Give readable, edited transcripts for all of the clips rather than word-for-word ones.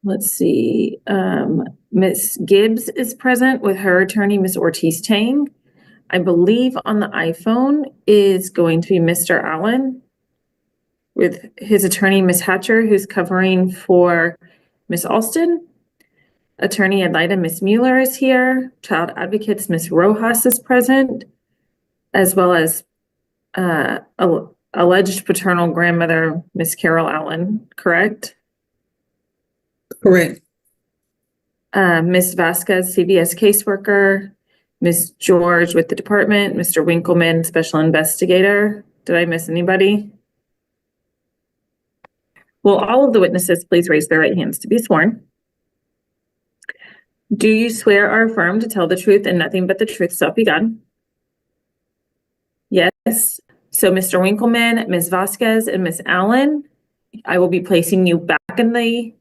let's see, Miss Gibbs is present with her attorney, Miss Ortiz-Tang. I believe on the iPhone is going to be Mr. Allen with his attorney, Miss Hatcher, who's covering for Miss Alston. Attorney ad litem, Miss Mueller is here. Child advocates, Miss Rojas is present, as well as alleged paternal grandmother, Miss Carol Allen, correct? Correct. Ms. Vasquez, CBS caseworker, Ms. George with the department, Mr. Winkleman, special investigator. Did I miss anybody? Will all of the witnesses please raise their right hands to be sworn? Do you swear or affirm to tell the truth and nothing but the truth, so help you God? Yes. So Mr. Winkleman, Ms. Vasquez, and Ms. Allen, I will be placing you back in the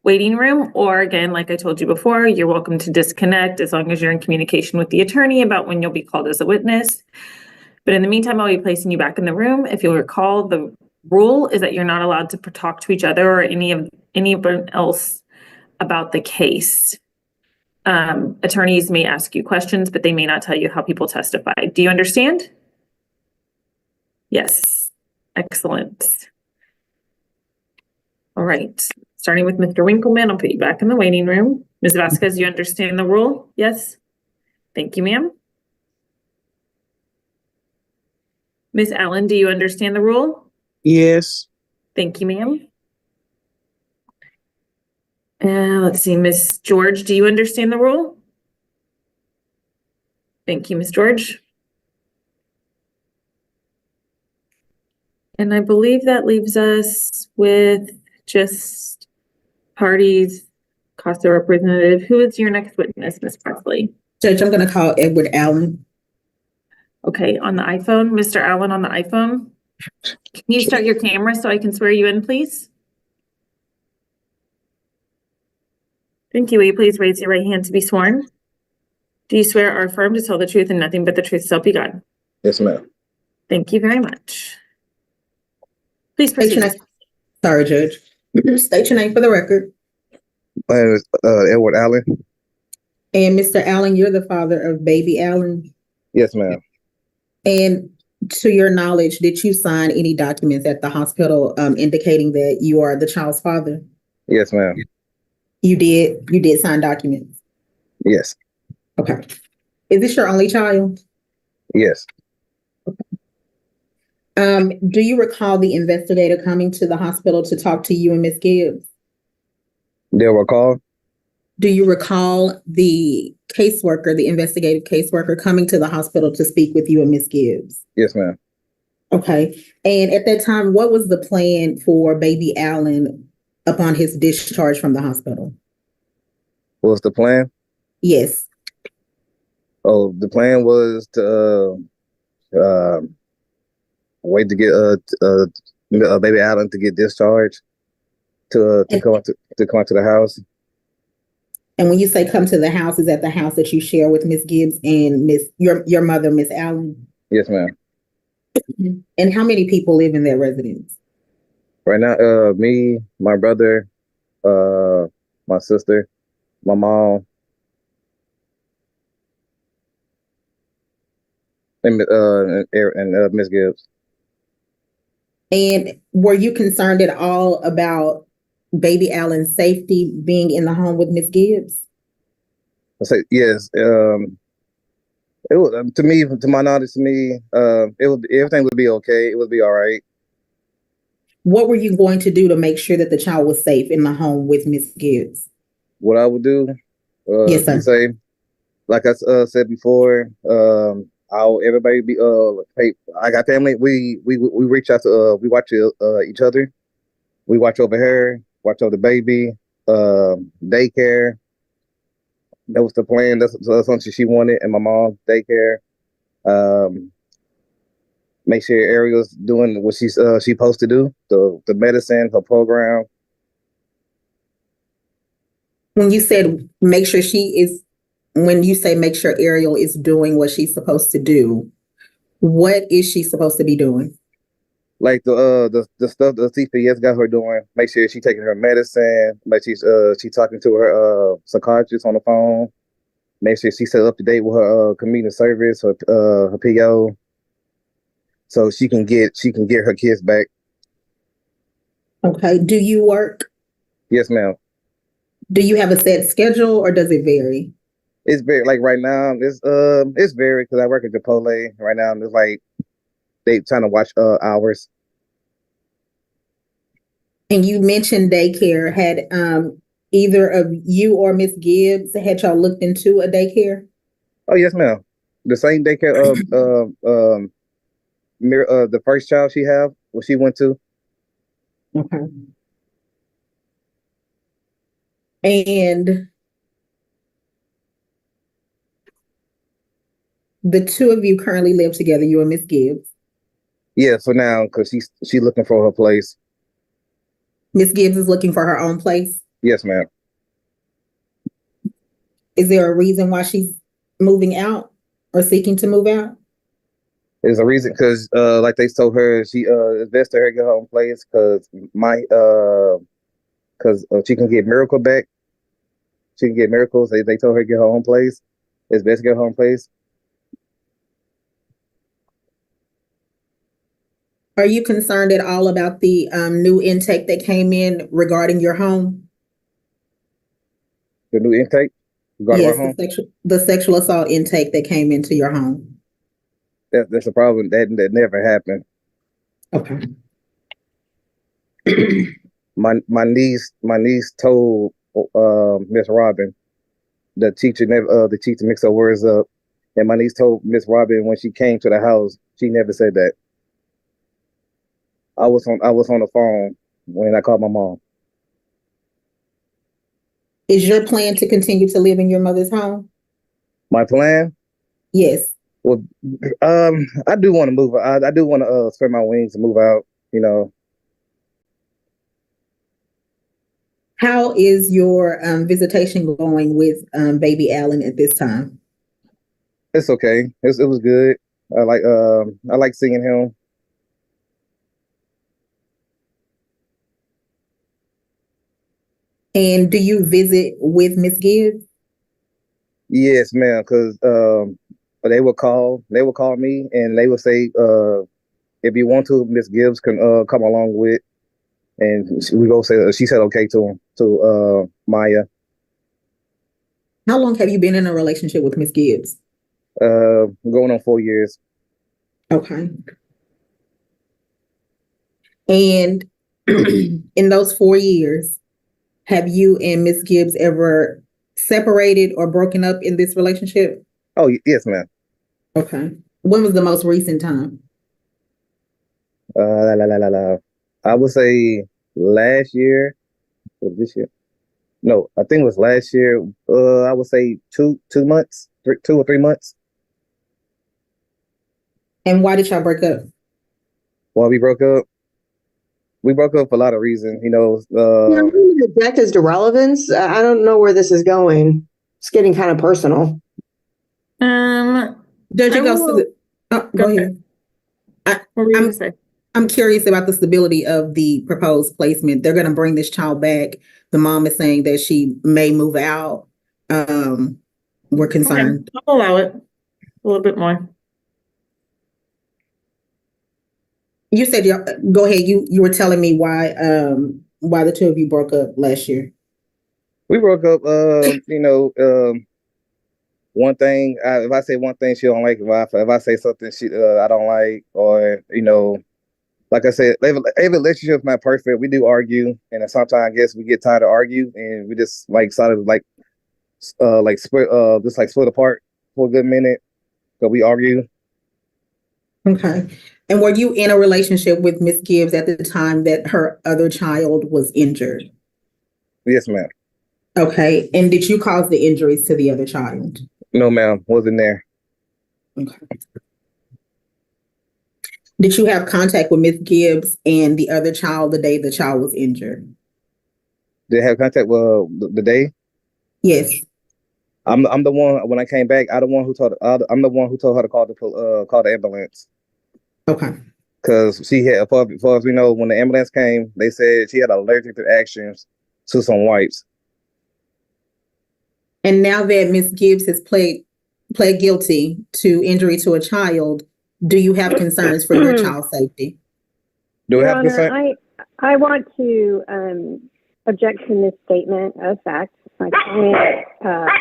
waiting room, or again, like I told you before, you're welcome to disconnect as long as you're in communication with the attorney about when you'll be called as a witness. But in the meantime, I'll be placing you back in the room. If you'll recall, the rule is that you're not allowed to talk to each other or anyone else about the case. Attorneys may ask you questions, but they may not tell you how people testify. Do you understand? Yes. Excellent. All right. Starting with Mr. Winkleman, I'll put you back in the waiting room. Ms. Vasquez, you understand the rule? Yes? Thank you, ma'am. Ms. Allen, do you understand the rule? Yes. Thank you, ma'am. Let's see, Ms. George, do you understand the rule? Thank you, Ms. George. And I believe that leaves us with just parties, CASA representative. Who is your next witness, Ms. Presley? Judge, I'm going to call Edward Allen. Okay, on the iPhone, Mr. Allen on the iPhone. Can you start your camera so I can swear you in, please? Thank you. Will you please raise your right hand to be sworn? Do you swear or affirm to tell the truth and nothing but the truth, so help you God? Yes, ma'am. Thank you very much. Please State your proceed. name. Sorry, Judge. State your name for the record. My name is Edward Allen. And Mr. Allen, you're the father of baby Allen. Yes, ma'am. And to your knowledge, did you sign any documents at the hospital indicating that you are the child's father? Yes, ma'am. You did sign documents? Yes. Okay. Is this your only child? Yes. Do you recall the investigator coming to the hospital to talk to you and Miss Gibbs? Do you recall? Do you recall the caseworker, the investigative caseworker coming to the hospital to speak with you and Miss Gibbs? Yes, ma'am. Okay. And at that time, what was the plan for baby Allen upon his discharge from the hospital? What was the plan? Yes. Oh, the plan was to wait to get baby Allen to get discharged to come out to the house. And when you say come to the house, is that the house that you share with Miss Gibbs and your mother, Miss Allen? Yes, ma'am. And how many people live in that residence? Right now, me, my brother, my sister, my mom, and Miss Gibbs. And were you concerned at all about baby Allen's safety being in the home with Miss Gibbs? I say yes. It was to me, to my knowledge, everything would be okay. It would be all right. What were you going to do to make sure that the child was safe in the home with Miss Gibbs? What I would do, yes, sir. Say, like I said before, everybody be hey, I got family. We reach out to we watch each other. We watch over her, watch over the baby, daycare. That was the plan. That's something she wanted, and my mom daycare. Make sure Ariel's doing what she's supposed to do, the medicine, her program. When you said make sure when you say make sure Ariel is doing what she's supposed to do, what is she supposed to be doing? like the stuff the CPS got her doing. Make sure she taking her medicine. Make sure she talking to her psychiatrist on the phone. Make sure she set up to date with her community service, her PO, so she can get her kids back. Okay. Do you work? Yes, ma'am. Do you have a set schedule or does it vary? It's very like right now. It's very because I work at Chipotle right now. And it's like they trying to watch hours. And you mentioned daycare. Had either of you or Miss Gibbs had y'all looked into a daycare? Oh yes, ma'am. The same daycare the first child she have what she went to. Okay. And the two of you currently live together, you and Miss Gibbs. Yeah, for now, because she's looking for her place. Miss Gibbs is looking for her own place. Yes, ma'am. Is there a reason why she's moving out or seeking to move out? There's a reason because like they told her she it's best to her get her own place because she can get Miracle back. She can get Miracles. They told her to get her own place. It's best to get her own place. Are you concerned at all about the new intake that came in regarding your home? The new intake regarding Yes, our home. the sexual assault intake that came into your home. That's a problem that never happened. Okay. My niece told Miss Robin, the teacher mixed her words up, and my niece told Miss Robin when she came to the house, she never said that. I was on the phone when I called my mom. Is your plan to continue to live in your mother's home? My plan? Yes. Well, I do want to move. I do want to spread my wings and move out. You know. How is your visitation going with baby Allen at this time? It's okay. It was good. I like seeing him. And do you visit with Miss Gibbs? Yes, ma'am. Because they would call me and they would say, if you want to, Miss Gibbs can come along with, and we go say she said okay to Mya. How long have you been in a relationship with Miss Gibbs? Going on 4 years. Okay. And in those 4 years, have you and Miss Gibbs ever separated or broken up in this relationship? Oh yes, ma'am. Okay. When was the most recent time? I would say last year or this year. No, I think it was last year. I would say 2 months, 2 or 3 months. And why did y'all break up? Well, we broke up. We broke up for a lot of reasons, you know. Object is to relevance. I don't know where this is going. It's getting kind of personal. Does it go to the? Oh, go ahead. What were you gonna say? I'm curious about the stability of the proposed placement. They're going to bring this child back. The mom is saying that she may move out. We're concerned. Okay, I'll allow it a little bit more. You said, go ahead. You were telling me why the two of you broke up last year. We broke up. One thing. If I say one thing, she don't like. If I say something, I don't like, or like I said, every relationship's not perfect. We do argue, and sometimes I guess we get tired of argue, and we just split apart for a good minute. So we argue. Okay. And were you in a relationship with Miss Gibbs at the time that her other child was injured? Yes, ma'am. Okay. And did you cause the injuries to the other child? No, ma'am. Wasn't there. Okay. Did you have contact with Miss Gibbs and the other child the day the child was injured? Did they have contact the day? Yes. I'm the one when I came back. I'm the one who told her to call the ambulance. Okay. Because she had, as far as we know, when the ambulance came, they said she had allergic reactions to some wipes. And now that Ms. Gibbs has pled guilty to injury to a child, do you have concerns for your child's safety? Do we Your have Honor, consent? I want to object to this statement of fact. My client,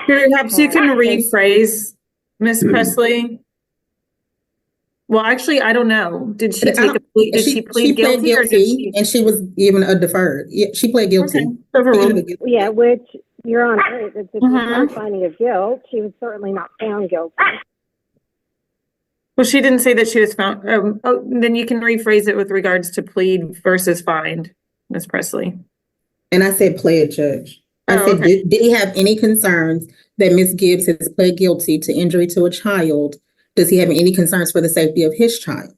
Perhaps you can has- rephrase, Ms. Presley. Well, actually, I don't know. Did she take a plea? Did she plead pled guilty or did she? and she was given a deferred. Yeah, she pled guilty. Okay, overruled. Yeah, which, Your Honor, it's Mhm. a finding of guilt. She was certainly not found guilty. Well, she didn't say that she was found. Then you can rephrase it with regards to plead versus find, Ms. Presley. And I said pled, Judge. I Oh, said, okay. did he have any concerns that Ms. Gibbs has pled guilty to injury to a child? Does he have any concerns for the safety of his child?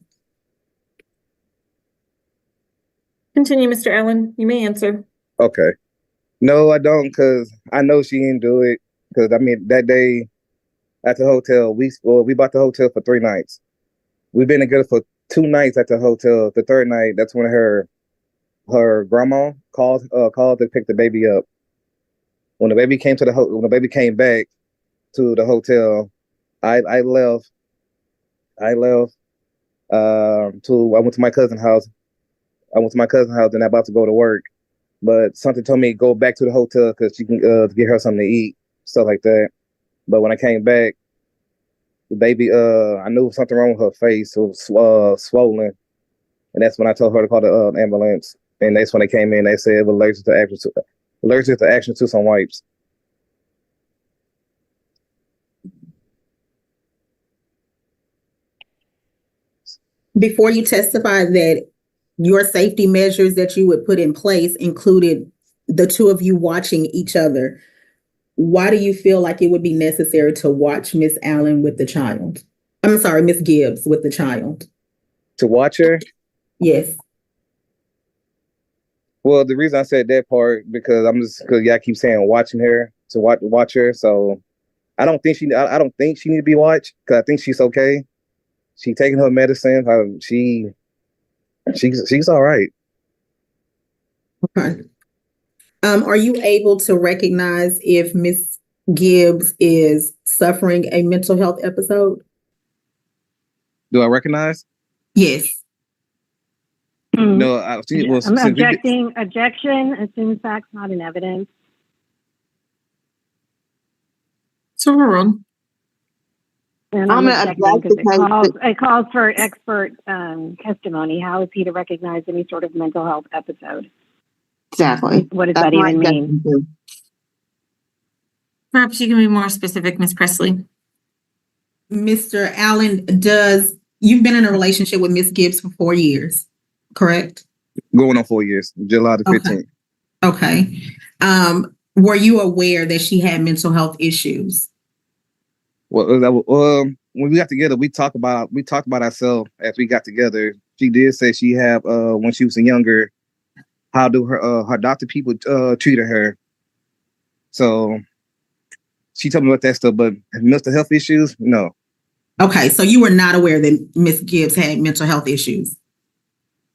Continue, Mr. Allen. You may answer. Okay. No, I don't, because I know she didn't do it. Because, I mean, that day at the hotel, we bought the hotel for 3 nights. We've been together for 2 nights at the hotel. The third night, that's when her grandma called to pick the baby up. When the baby came back to the hotel, I left. I went to my cousin's house. And I'm about to go to work. But something told me to go back to the hotel because she can get her something to eat, stuff like that. But when I came back, the baby, I knew something wrong with her face. It was swollen. And that's when I told her to call the ambulance. And that's when they came in. They said it was allergic to action to some wipes. Before you testified that your safety measures that you would put in place included the two of you watching each other, why do you feel like it would be necessary to watch Miss Allen with the child? I'm sorry, Miss Gibbs with the child. To watch her? Yes. Well, the reason I said that part because y'all keep saying watching her to watch her. So I don't think she need to be watched because I think she's okay. She taking her medicine. She's all right. Okay. Are you able to recognize if Miss Gibbs is suffering a mental health episode? Do I recognize? Yes. No, I'm objecting. Objection. Assume facts not in evidence. It's overruled. And I'm I'm gonna objecting object because because it calls for expert testimony. How is he to recognize any sort of mental health episode? exactly. What does That's that my even mean? objection too. Perhaps you can be more specific, Ms. Presley. Mr. Allen, you've been in a relationship with Miss Gibbs for 4 years, correct? Going on 4 years, July the 15th. Okay. Were you aware that she had mental health issues? Well, when we got together, we talked about ourselves as we got together. She did say she had when she was younger, how do her doctor people treated her. So she told me about that stuff, but mental health issues, no. Okay, so you were not aware that Miss Gibbs had mental health issues?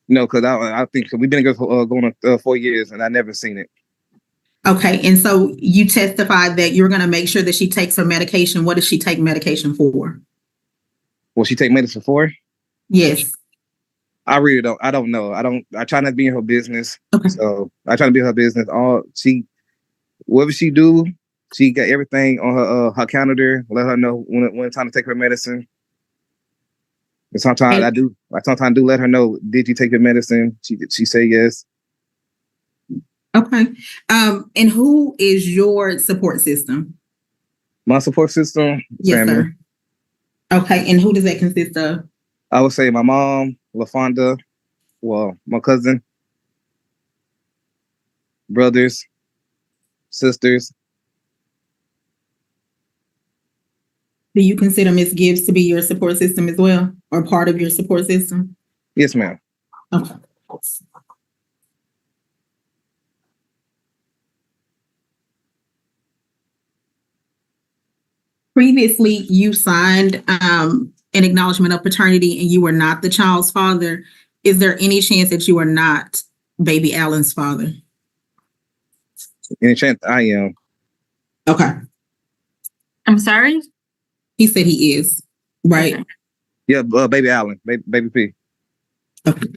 No, because I think we've been together for going on 4 years, and I never seen it. Okay, and so you testified that you're going to make sure that she takes her medication. What does she take medication for? Will she take medicine for? Yes. I really don't. I don't know. I try not to be in her business. Okay. So I try to be in her business. Whatever she do, she got everything on her calendar. Let her know when it's time to take her medicine. And sometimes I do. I sometimes do let her know. Did you take your medicine? She say yes. Okay. And who is your support system? My support system, Yes, family. sir. Okay, and who does that consist of? I would say my mom, LaFonda, my cousin, brothers, sisters. Do you consider Miss Gibbs to be your support system as well, or part of your support system? Yes, ma'am. Okay. Previously, you signed an acknowledgement of paternity and you were not the child's father, is there any chance that you are not baby Allen's father? In a chance, I am. Okay. I'm sorry? He said he is, right? Okay. Yeah, baby Allen, baby P. Okay.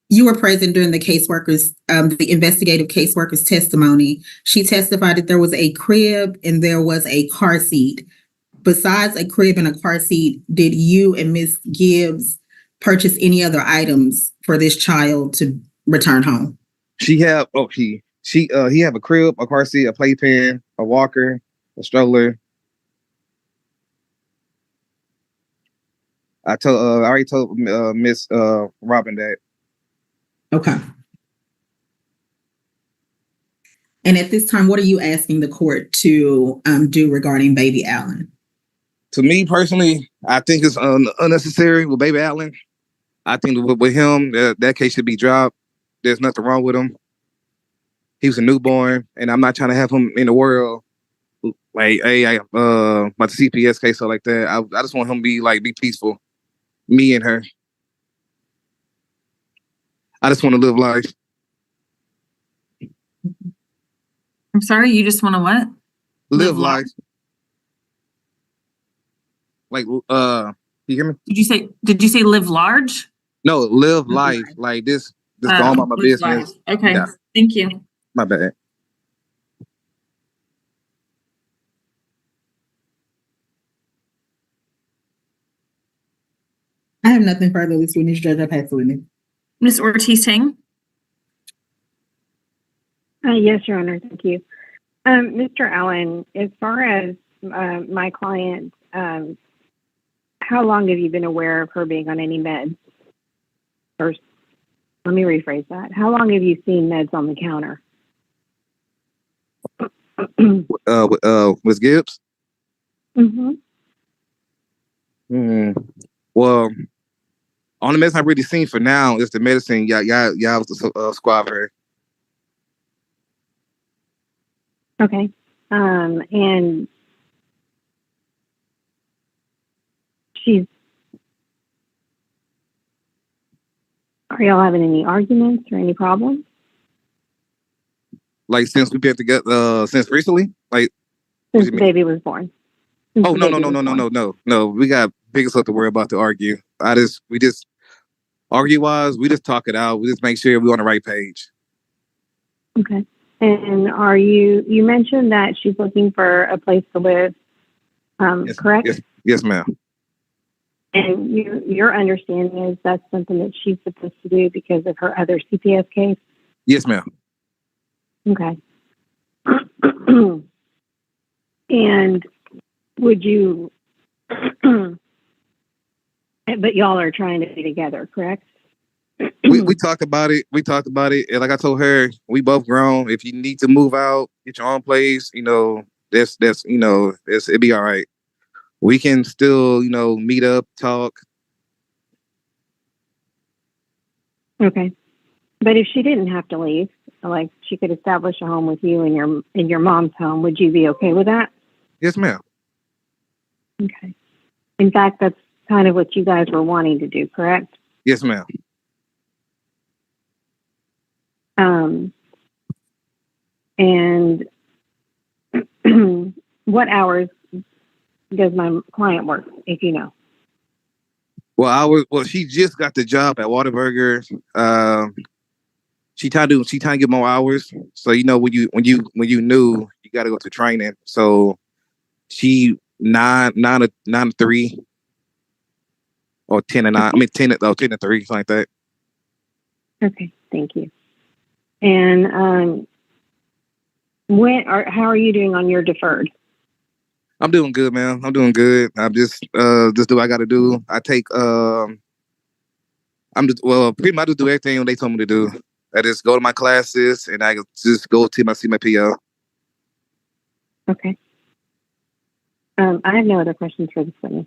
You were present during the the investigative caseworker's testimony. She testified that there was a crib and there was a car seat. Besides a crib and a car seat, did you and Ms. Gibbs purchase any other items for this child to return home? He have a crib, a car seat, a playpen, a walker, a stroller. I already told Miss Robin that. Okay. And at this time, what are you asking the court to do regarding baby Allen? To me personally, I think it's unnecessary with baby Allen. I think with him, that case should be dropped. There's nothing wrong with him. He was a newborn, and I'm not trying to have him in the world like, hey, about the CPS case or like that. I just want him to be peaceful. Me and her. I just want to live life. I'm sorry, you just want to what? Live life. Like, you hear me? Did you say live large? No, live life. Like this going about my business. Life. Okay, Yeah. Thank you. My bad. I have nothing further. This witness, Judge, I pass the witness. Ms. Ortiz-Ting? Yes, Your Honor. Thank you. Mr. Allen, as far as my client, how long have you been aware of her being on any meds? First, let me rephrase that. How long have you seen meds on the counter? With Gibbs? Mm-hmm. Well, on the medicine I've really seen for now is the medicine y'all was squab her. Okay. And are y'all having any arguments or any problems? Like since we've been together, since recently? Like Since the baby was born. Oh, no. We got bigger stuff to worry about to argue. We just argue wise, we just talk it out. We just make sure we're on the right page. Okay. And you mentioned that she's looking for a place to live, Yes, correct? Yes, ma'am. And your understanding is that's something that she's supposed to do because of her other CPS case? Yes, ma'am. Okay. And would you, but y'all are trying to be together, correct? We talked about it. And like I told her, we both grown. If you need to move out, get your own place, it'd be all right. We can still, meet up, talk. Okay. But if she didn't have to leave, like she could establish a home with you in your mom's home, would you be okay with that? Yes, ma'am. Okay. In fact, that's kind of what you guys were wanting to do, correct? Yes, ma'am. And what hours does my client work, if you know? Well, she just got the job at Whataburger. She trying to get more hours. So when you new, you got to go to training. So she 9 to 3 or 10 to 9. I mean 10 to 3, something like that. Okay, thank you. And how are you doing on your deferred? I'm doing good, man. I'm doing good. I'm just do what I got to do. I take pretty much just do everything they told me to do. I just go to my classes and I just go to see my PO. Okay. I have no other questions for this witness.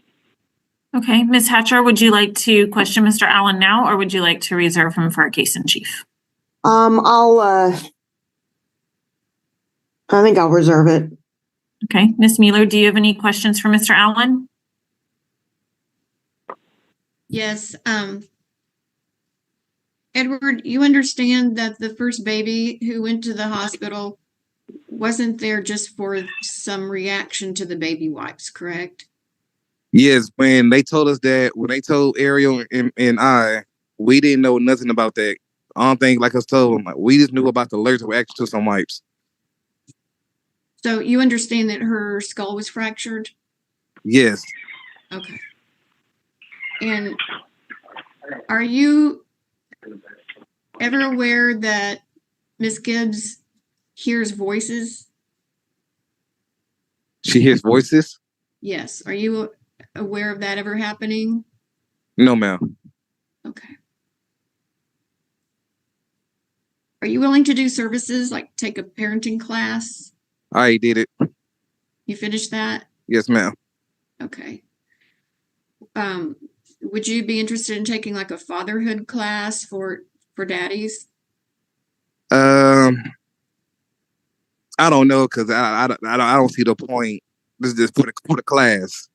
Okay, Ms. Hatcher, would you like to question Mr. Allen now, or would you like to reserve him for a case in chief? I'll I think I'll reserve it. Okay, Ms. Mueller, do you have any questions for Mr. Allen? Yes. Edward, you understand that the first baby who went to the hospital wasn't there just for some reaction to the baby wipes, correct? Yes, when they told us that, when they told Ariel and I, we didn't know nothing about that. I don't think, like I told them, like, we just knew about the allergic reaction to some wipes. So you understand that her skull was fractured? Yes. Okay. And are you ever aware that Miss Gibbs hears voices? She hears voices? Yes. Are you aware of that ever happening? No, ma'am. Okay. Are you willing to do services like take a parenting class? I already did it. You finished that? Yes, ma'am. Okay. Would you be interested in taking like a fatherhood class for daddies? I don't know, because I don't see the point. This is just for the class.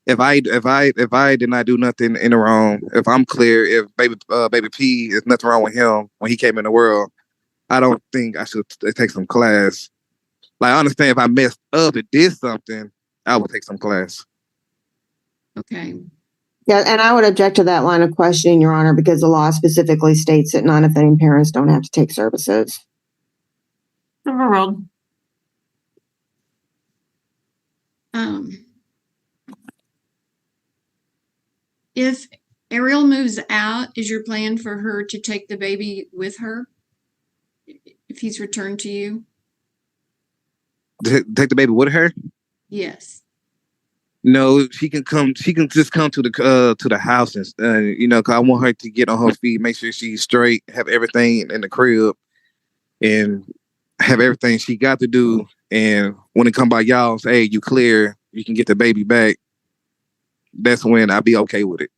If I did not do nothing in the wrong, if I'm clear, if baby P is nothing wrong with him when he came in the world, I don't think I should take some class. Like, I understand if I messed up and did something, I would take some class. Okay. Yeah, and I would object to that line of questioning, Your Honor, because the law specifically states that non-offending parents don't have to take services. Overruled. If Ariel moves out, is your plan for her to take the baby with her if he's returned to you? Take the baby with her? Yes. No, she can come. She can just come to the house, and you know, 'cause I want her to get on her feet, make sure she's straight, have everything in the crib, and have everything she got to do. And when it come by y'all, say, hey, you clear, you can get the baby back. That's when I'll be okay with it.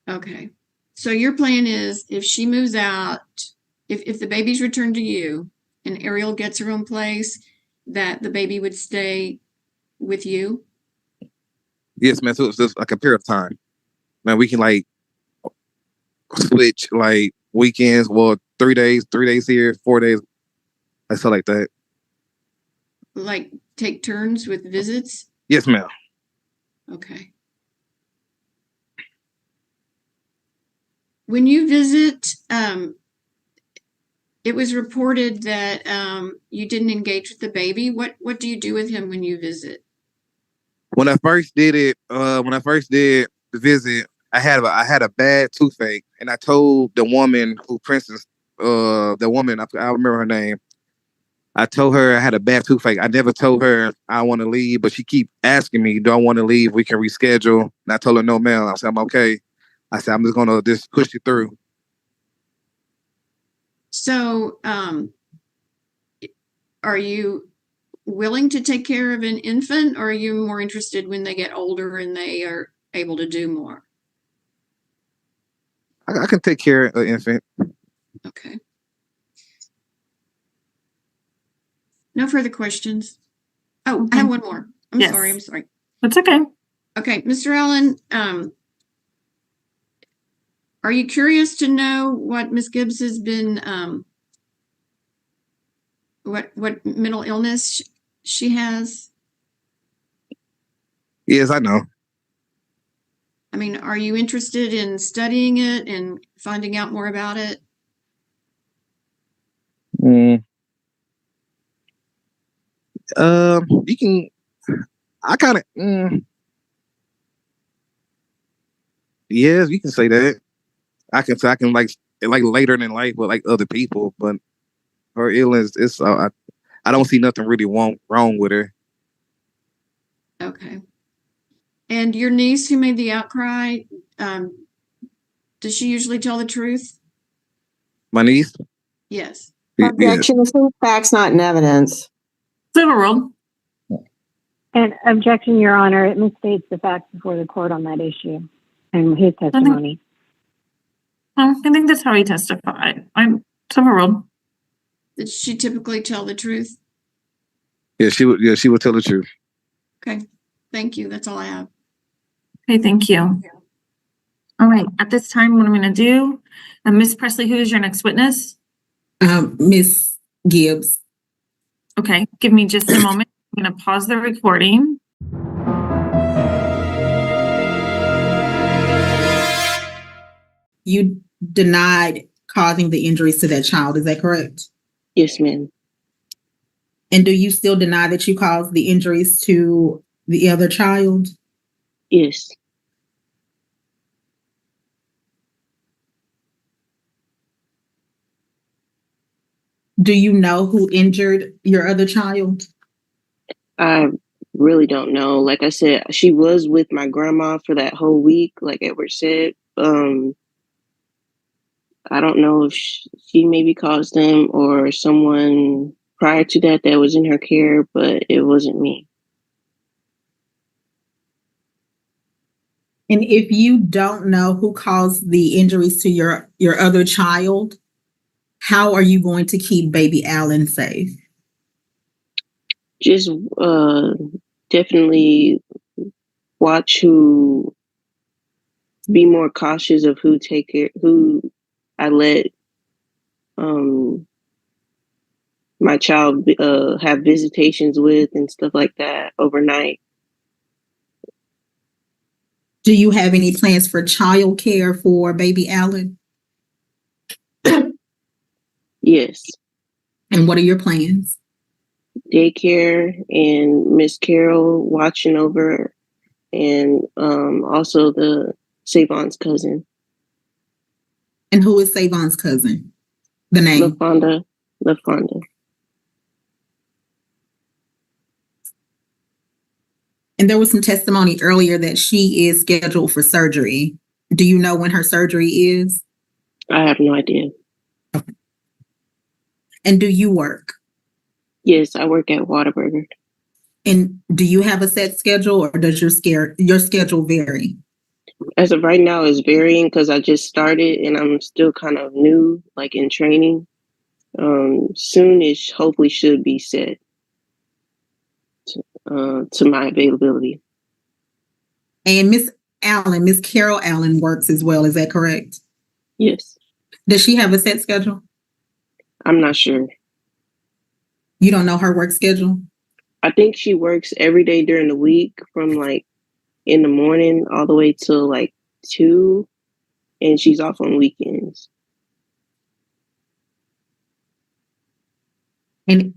Okay. So your plan is if she moves out, if the baby's returned to you and Ariel gets her own place, that the baby would stay with you? Yes, man. So it's just like a period of time. Man, we can like switch like weekends, well, 3 days here, 4 days. I stuff like that. Like take turns with visits? Yes, ma'am. Okay. When you visit, it was reported that you didn't engage with the baby. What do you do with him when you visit? When I first did it, when I first did the visit, I had a bad toothache, and I told the woman who Princess, the woman, I remember her name. I told her I had a bad toothache. I never told her I want to leave, but she keep asking me, do I want to leave? We can reschedule. And I told her, no, ma'am. I said, I'm okay. I said, I'm just going to just push you through. So, are you willing to take care of an infant, or are you more interested when they get older and they are able to do more? I can take care of an infant. Okay. No further questions. Oh, I have one more. I'm Yes. sorry. That's okay. Okay, Mr. Allen, are you curious to know what Ms. Gibbs has been, what mental illness she has? Yes, I know. I mean, are you interested in studying it and finding out more about it? You can. I kind of. Yes, you can say that. I can like later in life with like other people, but her illness is. I don't see nothing really wrong with her. Okay. And your niece who made the outcry, does she usually tell the truth? My niece. Yes. Yeah. Objection is in facts, not in evidence. It's overruled. And objection, Your Honor, it misstates the facts before the court on that issue and his testimony. I think that's how he testified. It's overruled. Does she typically tell the truth? Yeah, she would. Yeah, she would tell the truth. Okay, thank you. That's all I have. Okay, thank you. All right, at this time, what I'm gonna do, Ms. Presley, who is your next witness? Miss Gibbs. Okay, give me just a moment. I'm gonna pause the recording. You denied causing the injuries to that child, is that correct? Yes, ma'am. And do you still deny that you caused the injuries to the other child? Yes. Do you know who injured your other child? I really don't know. Like I said, she was with my grandma for that whole week, like Edward said. I don't know if she maybe caused them or someone prior to that that was in her care, but it wasn't me. And if you don't know who caused the injuries to your other child, how are you going to keep baby Alan safe? Just definitely watch be more cautious of who I let my child have visitations with and stuff like that overnight. Do you have any plans for childcare for baby Alan? Yes. And what are your plans? Daycare and Miss Carol watching over, and also the Savon's cousin. And who is Savon's cousin? The name? LaFonda. And there was some testimony earlier that she is scheduled for surgery. Do you know when her surgery is? I have no idea. Okay. And do you work? Yes, I work at Whataburger. And do you have a set schedule, or does your schedule vary? As of right now, it's varying because I just started and I'm still kind of new, like in training. Soonish, hopefully, should be set to my availability. And Miss Carol Allen works as well. Is that correct? Yes. Does she have a set schedule? I'm not sure. You don't know her work schedule? I think she works every day during the week from like in the morning all the way till like 2, and she's off on weekends. And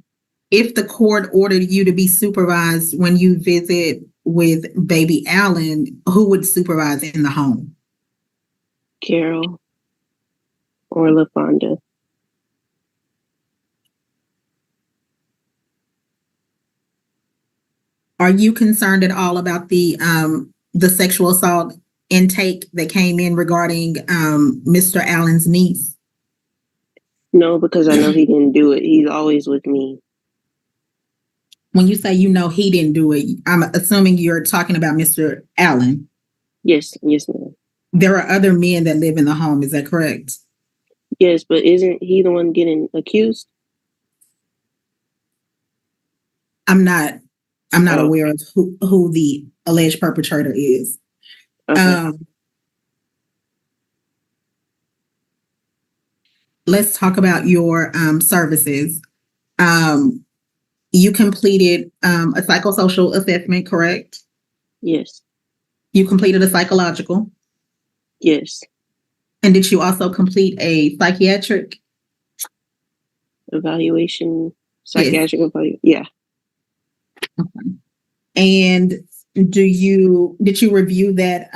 if the court ordered you to be supervised when you visit with baby Alan, who would supervise in the home? Carol or LaFonda. Are you concerned at all about the sexual assault intake that came in regarding Mr. Allen's niece? No, because I know he didn't do it. He's always with me. When you say you know he didn't do it, I'm assuming you're talking about Mr. Allen. Yes, ma'am. There are other men that live in the home, is that correct? Yes, but isn't he the one getting accused? I'm not aware of who the alleged perpetrator is. Okay. Let's talk about your services. You completed a psychosocial assessment, correct? Yes. You completed a psychological. Yes. And did you also complete a psychiatric Evaluation, psychiatric Yes. evaluation? Yeah. Okay. And did you review that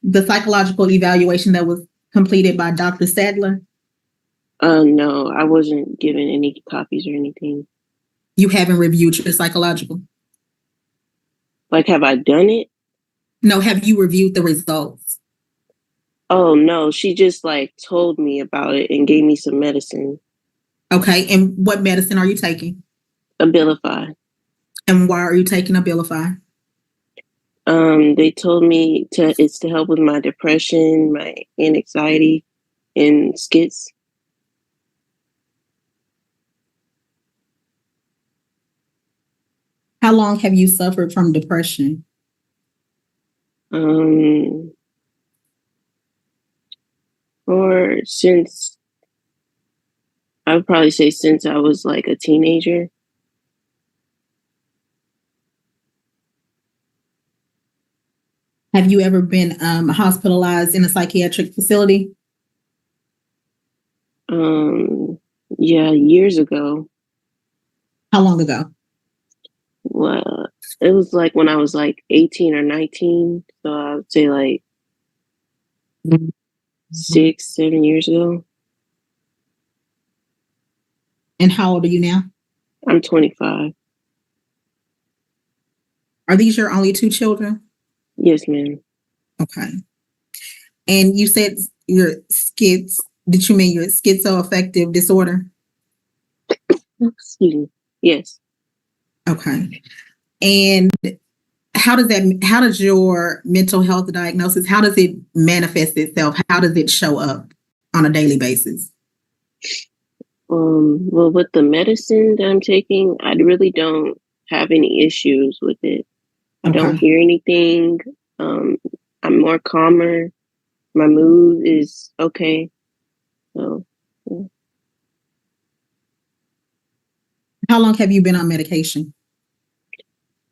the psychological evaluation that was completed by Dr. Sadler? No, I wasn't given any copies or anything. You haven't reviewed your psychological? Like, have I done it? No, have you reviewed the results? Oh, no, she just like told me about it and gave me some medicine. Okay, and what medicine are you taking? Abilify. And why are you taking Abilify? They told me it's to help with my depression, my anxiety, and skits. How long have you suffered from depression? Or since, I would probably say since I was like a teenager. Have you ever been hospitalized in a psychiatric facility? Yeah, years ago. How long ago? Well, it was like when I was like 18 or 19. So I would say like 6, 7 years ago. And how old are you now? I'm 25. Are these your only 2 children? Yes, ma'am. Okay. And you said your did you mean your schizoaffective disorder? Excuse me. Yes. Okay. And how does your mental health diagnosis, how does it manifest itself? How does it show up on a daily basis? Well, with the medicine that I'm taking, I really don't have any issues with it. I don't hear anything. I'm more calmer. My mood is okay. So, yeah. How long have you been on medication?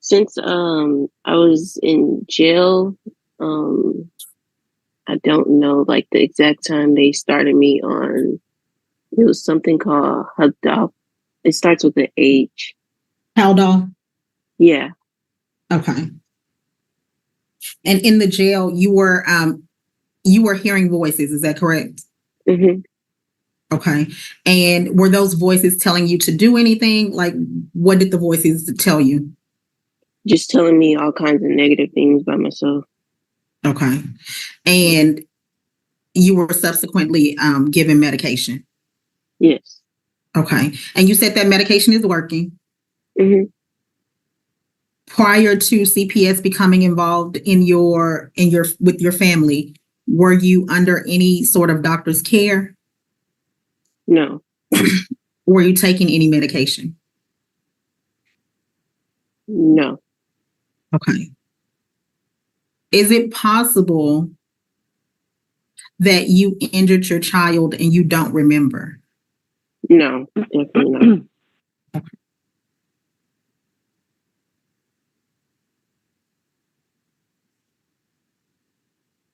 Since I was in jail, I don't know like the exact time they started me on. It was something called Haldol. It starts with an H. Haldol? Yeah. Okay. And in the jail, you were hearing voices, is that correct? Mm-hmm. Okay. And were those voices telling you to do anything? Like, what did the voices tell you? Just telling me all kinds of negative things by myself. Okay. And you were subsequently given medication? Yes. Okay. And you said that medication is working? Mm-hmm. Prior to CPS becoming involved with your family, were you under any sort of doctor's care? No. Were you taking any medication? No. Okay. Is it possible that you injured your child and you don't remember? No, definitely not. Okay.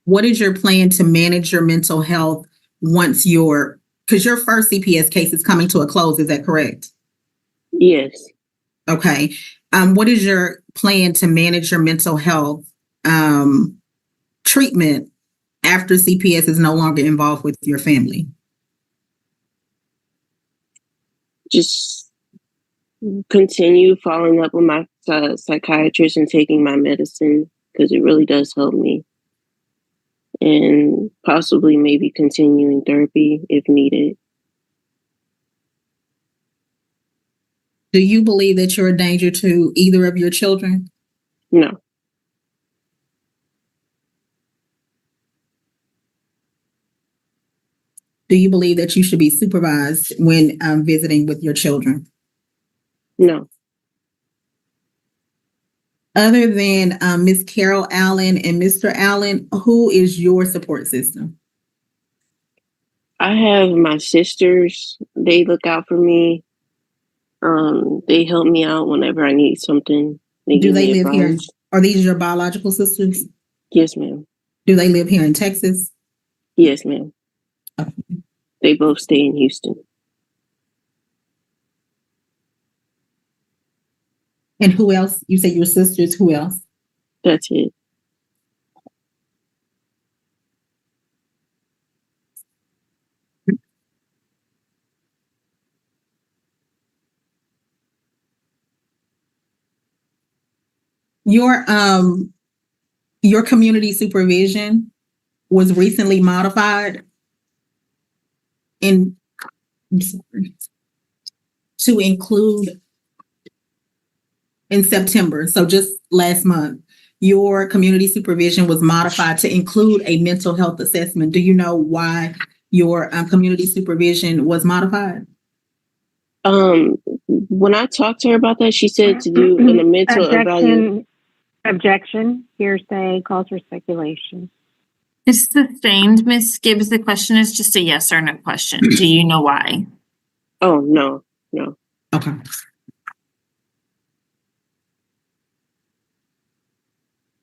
What is your plan to manage your mental health once because your first CPS case is coming to a close, is that correct? Yes. Okay. What is your plan to manage your mental health treatment after CPS is no longer involved with your family? Just continue following up with my psychiatrist and taking my medicine because it really does help me. And possibly maybe continuing therapy if needed. Do you believe that you're a danger to either of your children? No. Do you believe that you should be supervised when visiting with your children? No. Other than Ms. Carol Allen and Mr. Allen, who is your support system? I have my sisters. They look out for me. They help me out whenever I need something. Do they live here? Are these your biological sisters? Yes, ma'am. Do they live here in Texas? Yes, ma'am. Okay. They both stay in Houston. And who else? You said your sisters. Who else? That's it. Your community supervision was recently modified to include in September. So just last month, your community supervision was modified to include a mental health assessment. Do you know why your community supervision was modified? When I talked to her about that, she said to do a mental evaluation. Objection, hearsay, calls for speculation. It's sustained, Miss Gibbs. The question is just a yes or no question. Do you know why? Oh, no. Okay.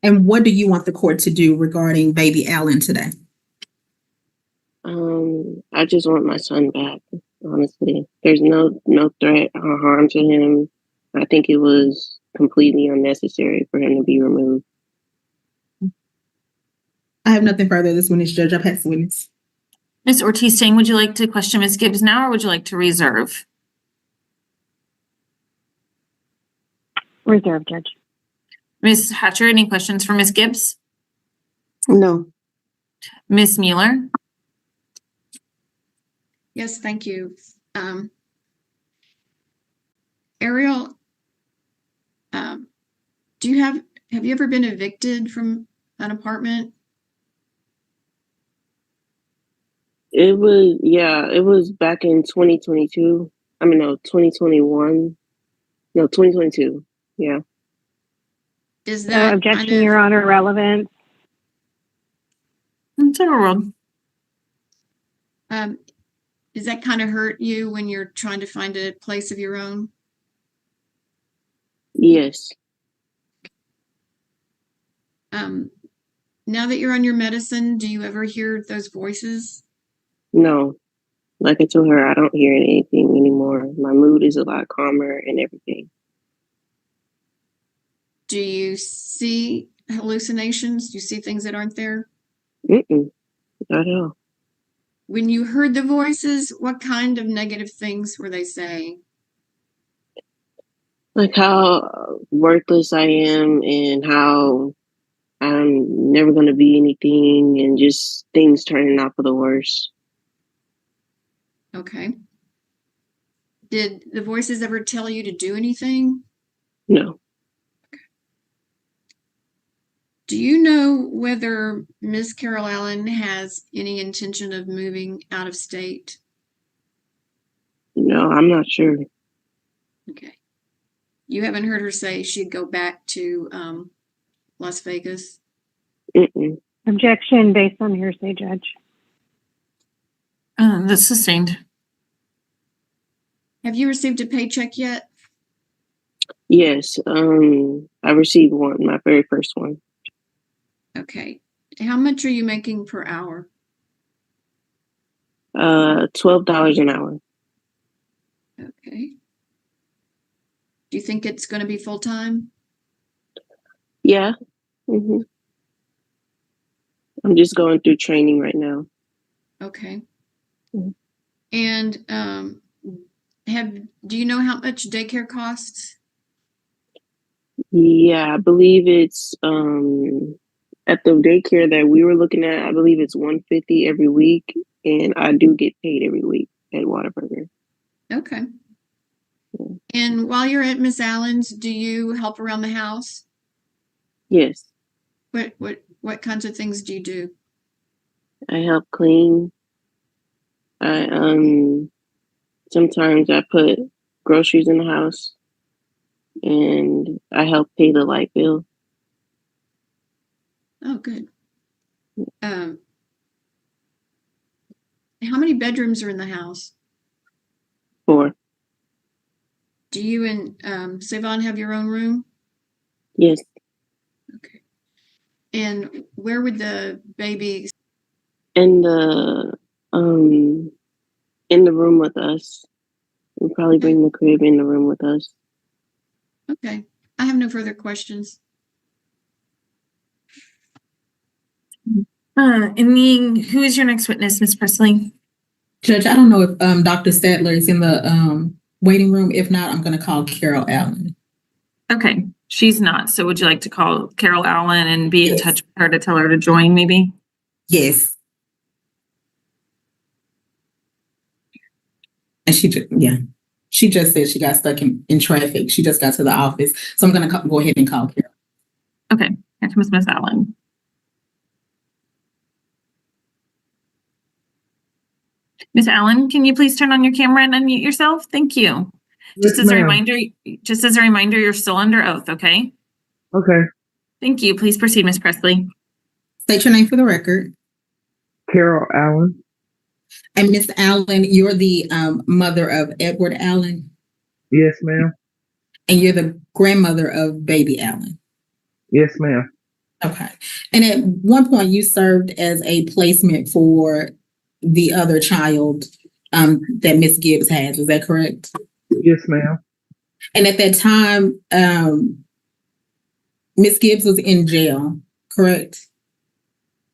And what do you want the court to do regarding baby Allen today? I just want my son back, honestly. There's no threat or harm to him. I think it was completely unnecessary for him to be removed. I have nothing further. This witness, Judge. I pass the witness. Ms. Ortiz-Tang, would you like to question Ms. Gibbs now, or would you like to reserve? Reserve, Judge. Ms. Hatcher, any questions for Ms. Gibbs? No. Ms. Mueller? Yes, thank you. Ariel, have you ever been evicted from an apartment? It was back in 2022. 2021. No, 2022. Yeah. Is that objection, Your Honor, relevant? It's our world. Does that kind of hurt you when you're trying to find a place of your own? Yes. Now that you're on your medicine, do you ever hear those voices? No. Like I told her, I don't hear anything anymore. My mood is a lot calmer and everything. Do you see hallucinations? Do you see things that aren't there? Mm-mm. Not at all. When you heard the voices, what kind of negative things were they saying? Like how worthless I am and how I'm never going to be anything and just things turning out for the worse. Okay. Did the voices ever tell you to do anything? No. Do you know whether Ms. Carol Allen has any intention of moving out of state? No, I'm not sure. Okay. You haven't heard her say she'd go back to Las Vegas? Mm-mm. Objection based on hearsay, Judge. That's sustained. Have you received a paycheck yet? Yes. I received one, my very first one. Okay. How much are you making per hour? $12 an hour. Okay. Do you think it's going to be full time? Yeah. Mm-hmm. I'm just going through training right now. Okay. Mhm. And do you know how much daycare costs? Yeah, I believe it's at the daycare that we were looking at, I believe it's $150 every week, and I do get paid every week at Whataburger. Okay. Yeah. And while you're at Miss Allen's, do you help around the house? Yes. What kinds of things do you do? I help clean. Sometimes I put groceries in the house, and I help pay the light bill. Oh, good. How many bedrooms are in the house? 4. Do you and Savon have your own room? Yes. Okay. And where would the baby? In the room with us. We'll probably bring the crib in the room with us. Okay. I have no further questions. Who is your next witness, Ms. Presley? Judge, I don't know if Dr. Stadler is in the waiting room. If not, I'm going to call Carol Allen. Okay, she's not. So would you like to call Carol Allen and be in Yes. touch with her to tell her to join, maybe? Yes. And she just said she got stuck in traffic. She just got to the office. So I'm going to go ahead and call Carol. Okay, here comes Ms. Allen. Ms. Allen, can you please turn on your camera and unmute yourself? Thank you. Just as a reminder, you're still under oath, okay? Okay. Thank you. Please proceed, Ms. Presley. State your name for the record. Carol Allen. And Miss Allen, you're the mother of Edward Allen, Yes, ma'am. and you're the grandmother of baby Allen. Yes, ma'am. Okay. And at one point, you served as a placement for the other child that Miss Gibbs has. Is that correct? Yes, ma'am. And at that time, Miss Gibbs was in jail, correct?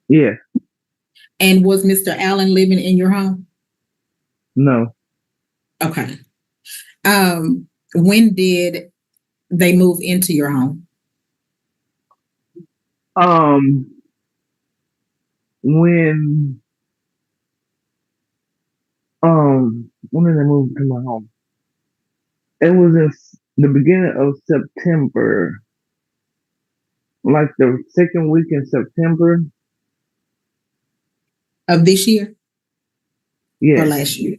Yeah. And was Mr. Allen living in your home? No. Okay. When did they move into your home? When did they move to my home? It was in the beginning of September, like the second week in September. Of this year? Or Yes. last year?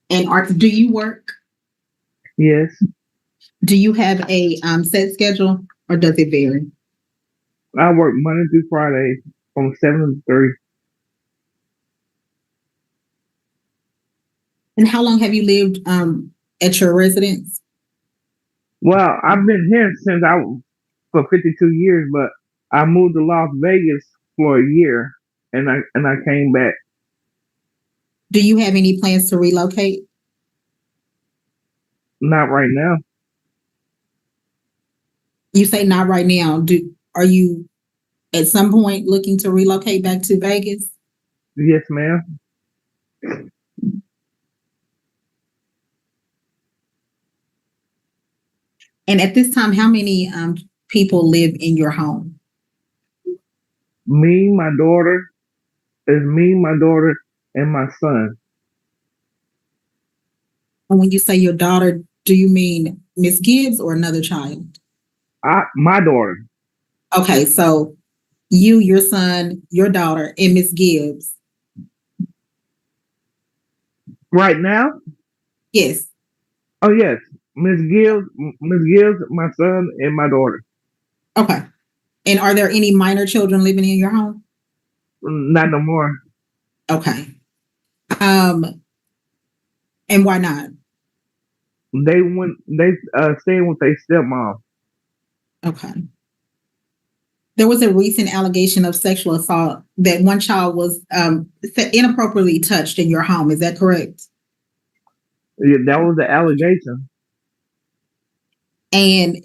And do you work? Yes. Do you have a set schedule, or does it vary? I work Monday through Friday from 7 to 3. And how long have you lived at your residence? Well, I've been here since for 52 years, but I moved to Las Vegas for a year, and I came back. Do you have any plans to relocate? Not right now. You say not right now. Are you at some point looking to relocate back to Vegas? Yes, ma'am. And at this time, how many people live in your home? Me, my daughter, and my son. And when you say your daughter, do you mean Miss Gibbs or another child? My daughter. Okay, so you, your son, your daughter, and Miss Gibbs. Right now? Yes. Oh, yes. Miss Gibbs, my son, and my daughter. Okay. And are there any minor children living in your home? Not no more. Okay. And why not? They staying with their stepmom. Okay. There was a recent allegation of sexual assault that one child was inappropriately touched in your home. Is that correct? Yeah, that was the allegation. And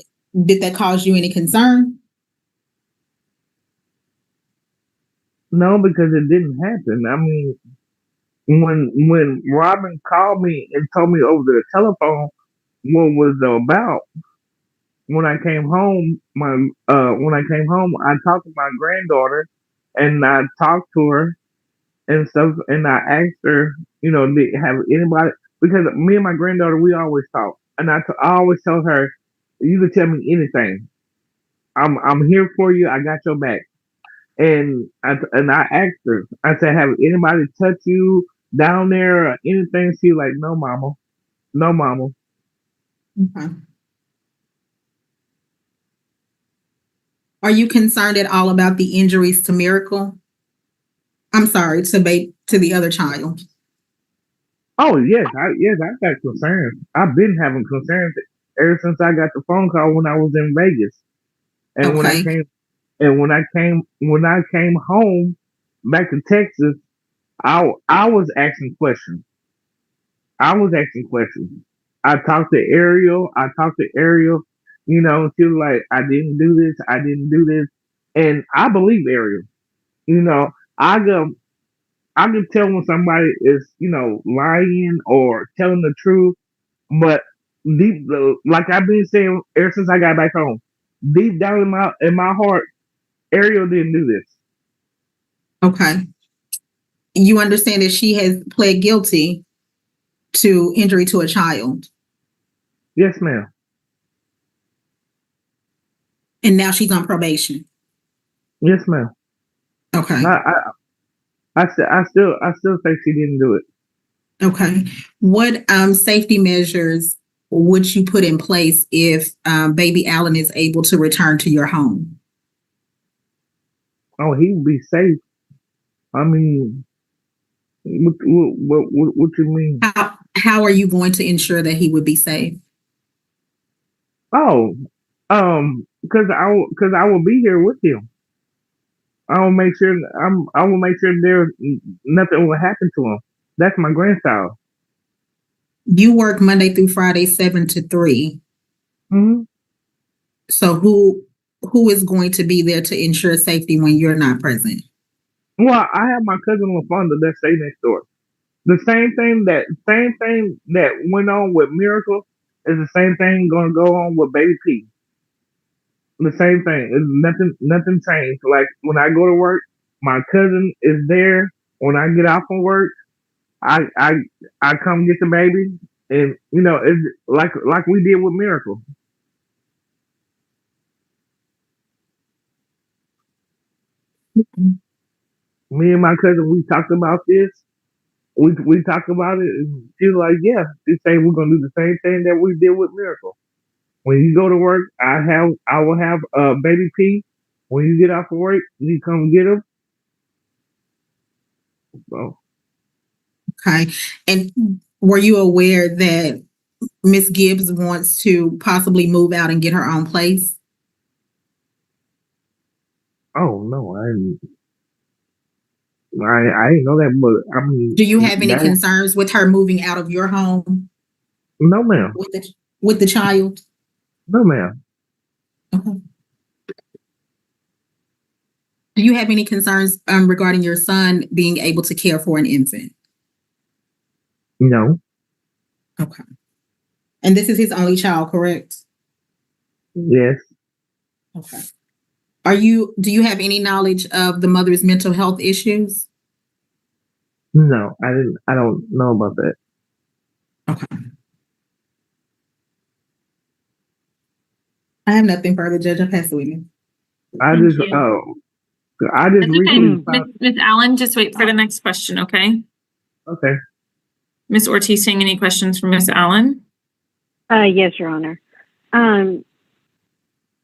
did that cause you any concern? No, because it didn't happen. I mean, when Robin called me and told me over the telephone what was it about, when I came home, I talked to my granddaughter, and I talked to her and stuff, and I asked her, did have anybody, because me and my granddaughter, we always talk, and I always tell her, you can tell me anything. I'm here for you. I got your back. And I asked her, I said, have anybody touched you down there or anything? She like, no, mama. No, mama. Okay. Are you concerned at all about the injuries to Miracle? I'm sorry, to the other child. Oh, yes. I got concerns. I've been having concerns ever since I got the phone call when I was in Vegas. And Okay. when I came home back to Texas, I was asking questions. I talked to Ariel. She was like, I didn't do this. And I believe Ariel. I can tell when somebody is, lying or telling the truth. But like I've been saying ever since I got back home, deep down in my heart, Ariel didn't do this. Okay. You understand that she has pled guilty to injury to a child. Yes, ma'am. And now she's on probation. Yes, ma'am. Okay. I still say she didn't do it. Okay. What safety measures would you put in place if baby Allen is able to return to your home? Oh, he would be safe. I mean, what you mean? How are you going to ensure that he would be safe? Oh, because I will be here with him. I will make sure there nothing will happen to him. That's my grandchild. You work Monday through Friday, 7 to 3. Mm-hmm. So who is going to be there to ensure safety when you're not present? Well, I have my cousin LaFonda that stay next door. The same thing that went on with Miracle is the same thing going to go on with Baby P. The same thing. It's nothing changed. Like when I go to work, my cousin is there. When I get off from work, I come get the baby, and it's like we did with Miracle. Me and my cousin, we talked about this. We talked about it, and she was like, "Yeah." She said we're gonna do the same thing that we did with Miracle. When you go to work, I will have Baby P. When you get off of work, you come get him. So. Okay. And were you aware that Miss Gibbs wants to possibly move out and get her own place? Oh no, I didn't know that, but I mean, do you have any concerns with her moving out of your home? No, ma'am. With the child? No, ma'am. Okay. Do you have any concerns regarding your son being able to care for an infant? No. Okay. And this is his only child, correct? Yes. Okay. Do you have any knowledge of the mother's mental health issues? No, I don't know about that. Okay. I have nothing further, Judge. I'll pass it with you. I just recently found. Ms. Allen, just wait for the next question, okay? Okay. Ms. Ortiz, seeing any questions from Ms. Allen? Yes, Your Honor.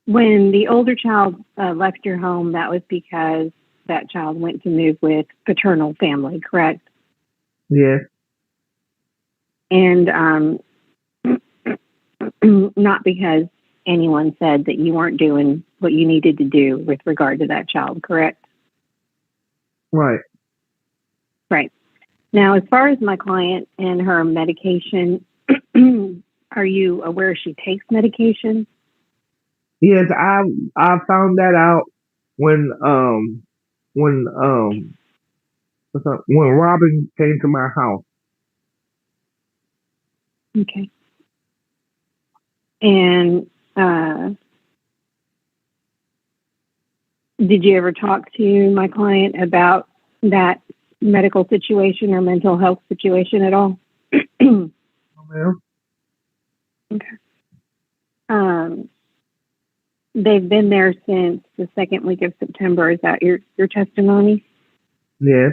When the older child left your home, that was because that child went to move with paternal family, correct? Yes. And not because anyone said that you weren't doing what you needed to do with regard to that child, correct? Right. Right. Now, as far as my client and her medication, are you aware she takes medication? Yes, I found that out when Robin came to my house. Okay. And did you ever talk to my client about that medical situation or mental health situation at all? No, ma'am. Okay. They've been there since the second week of September. Is that your testimony? Yes.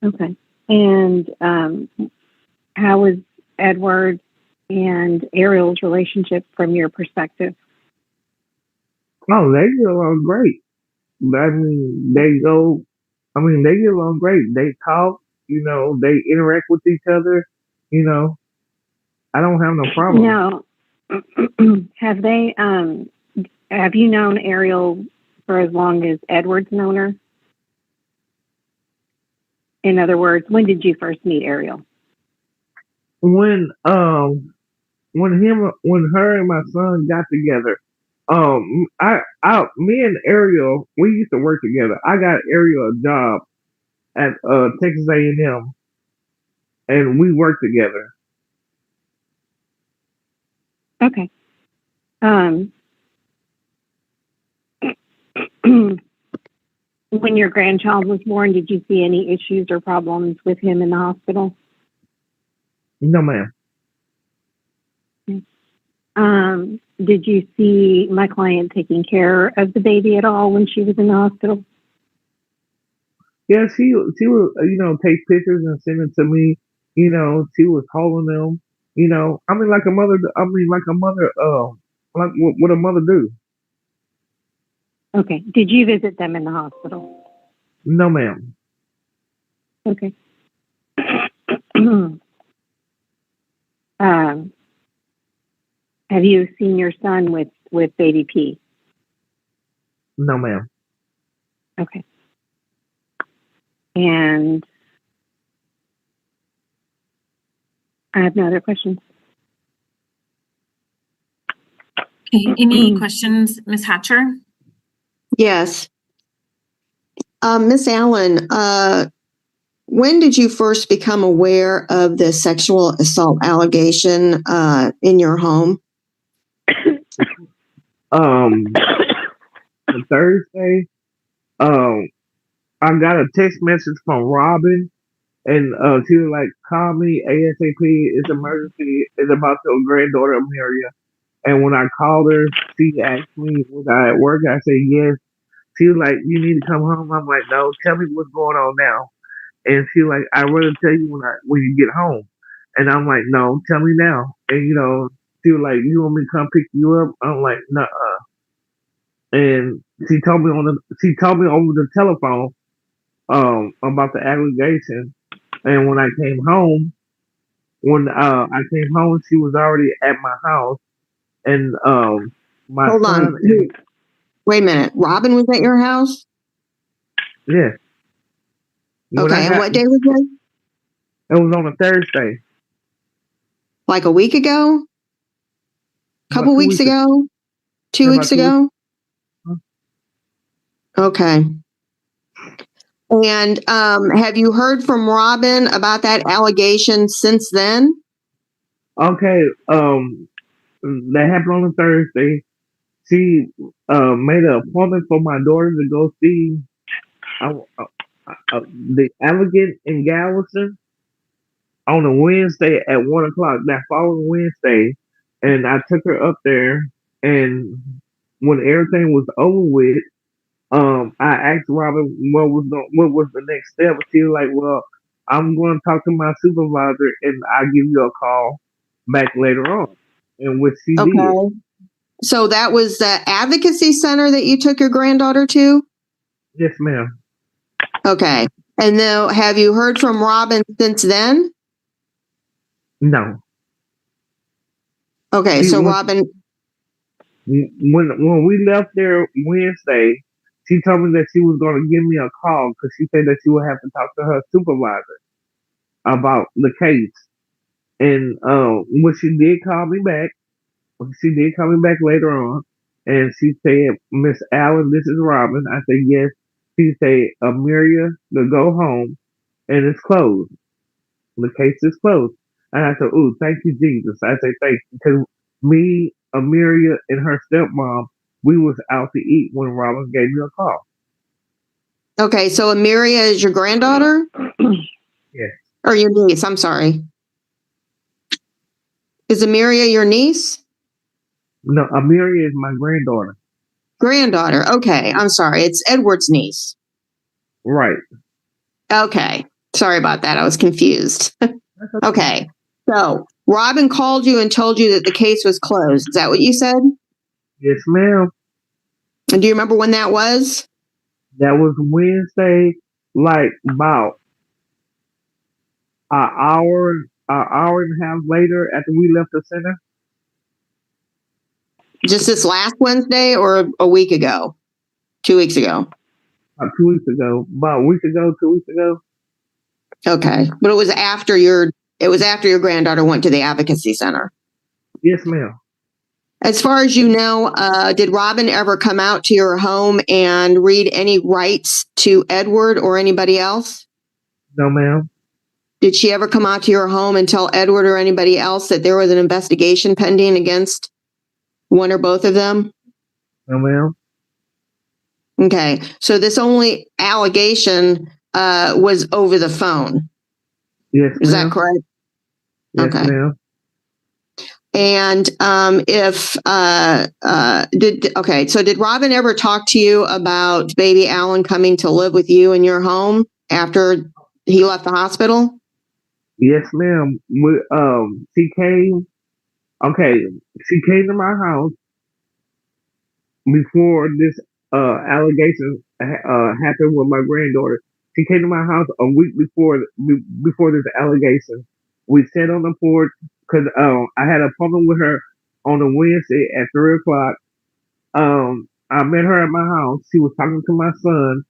Okay. And how was Edward and Ariel's relationship from your perspective? Oh, they get along great. I mean, they get along great. They talk, they interact with each other, I don't have no problem. Now, have you known Ariel for as long as Edward's known her? In other words, when did you first meet Ariel? When her and my son got together, me and Ariel, we used to work together. I got Ariel a job at Texas A&M, and we worked together. Okay. When your grandchild was born, did you see any issues or problems with him in the hospital? No, ma'am. Did you see my client taking care of the baby at all when she was in the hospital? Yeah, she would, take pictures and send it to me. She was holding them. I mean, like a mother. I mean, like a mother. Like what a mother do. Okay. Did you visit them in the hospital? No, ma'am. Okay. Have you seen your son with baby P? No, ma'am. Okay. And I have no other questions. Okay, any questions, Ms. Hatcher? Yes. Miss Allen, when did you first become aware of the sexual assault allegation in your home? On Thursday, I got a text message from Robin, and she was like, "Call me ASAP. It's emergency. It's about your granddaughter Amelia." And when I called her, she asked me, "Was I at work?" I said, "Yes." She was like, "You need to come home." I'm like, "No, tell me what's going on now." And she like, "I'd rather tell you when you get home." And I'm like, "No, tell me now." And she was like, "You want me to come pick you up?" I'm like, "Nuh." And she told me over the telephone about the allegation. And when I came home, she was already at my house, and my Hold son. on. Wait a minute. Robin was at your house? Yeah. Okay. And what day was it? It was on a Thursday. Like a week ago? Couple weeks ago? 2 weeks ago? Okay. And have you heard from Robin about that allegation since then? Okay. That happened on a Thursday. She made an appointment for my daughter to go see the applicant in Galveston on a Wednesday at 1:00. That following Wednesday, and I took her up there. And when everything was over with, I asked Robin what was the next step. She was like, "Well, I'm going to talk to my supervisor, and I'll give you a call back later on." And which she did. Okay. So that was the advocacy center that you took your granddaughter to? Yes, ma'am. Okay. And now, have you heard from Robin since then? No. Okay, so Robin, when we left there Wednesday, she told me that she was going to give me a call because she said that she would have to talk to her supervisor about the case. And when she did call me back, later on, and she said, "Miss Allen, this is Robin." I said, "Yes." She said, "Amelia, to go home, and it's closed. The case is closed." And I said, "Ooh, thank you, Jesus." I said, "Thank you," because me, Amelia, and her stepmom, we was out to eat when Robin gave me a call. okay, so Amelia is your granddaughter? Yes. Or your niece, I'm sorry. Is Amelia your niece? No, Amelia is my granddaughter. Granddaughter, okay, I'm sorry. It's Edward's niece. Right. Okay, sorry about that. I was confused. Okay, so Robin called you and told you that the case was closed. Is that what you said? Yes, ma'am. And do you remember when that was? That was Wednesday, like about an hour and a half later after we left the center. Just this last Wednesday or a week ago? 2 weeks ago? About 2 weeks ago. About a week ago, 2 weeks ago. Okay, but it was after your granddaughter went to the advocacy center. Yes, ma'am. As far as you know, did Robin ever come out to your home and read any rights to Edward or anybody else? No, ma'am. Did she ever come out to your home and tell Edward or anybody else that there was an investigation pending against one or both of them? No, ma'am. Okay, so this only allegation was over the phone. Yes, ma'am. Is that correct? Yes, okay. ma'am. And so did Robin ever talk to you about baby Alan coming to live with you in your home? after he left the hospital? Yes, ma'am. She came. Okay, she came to my house before this allegation happened with my granddaughter. She came to my house a week before this allegation. We sat on the porch because I had an appointment with her on a Wednesday at 3 o'clock. I met her at my house. She was talking to my son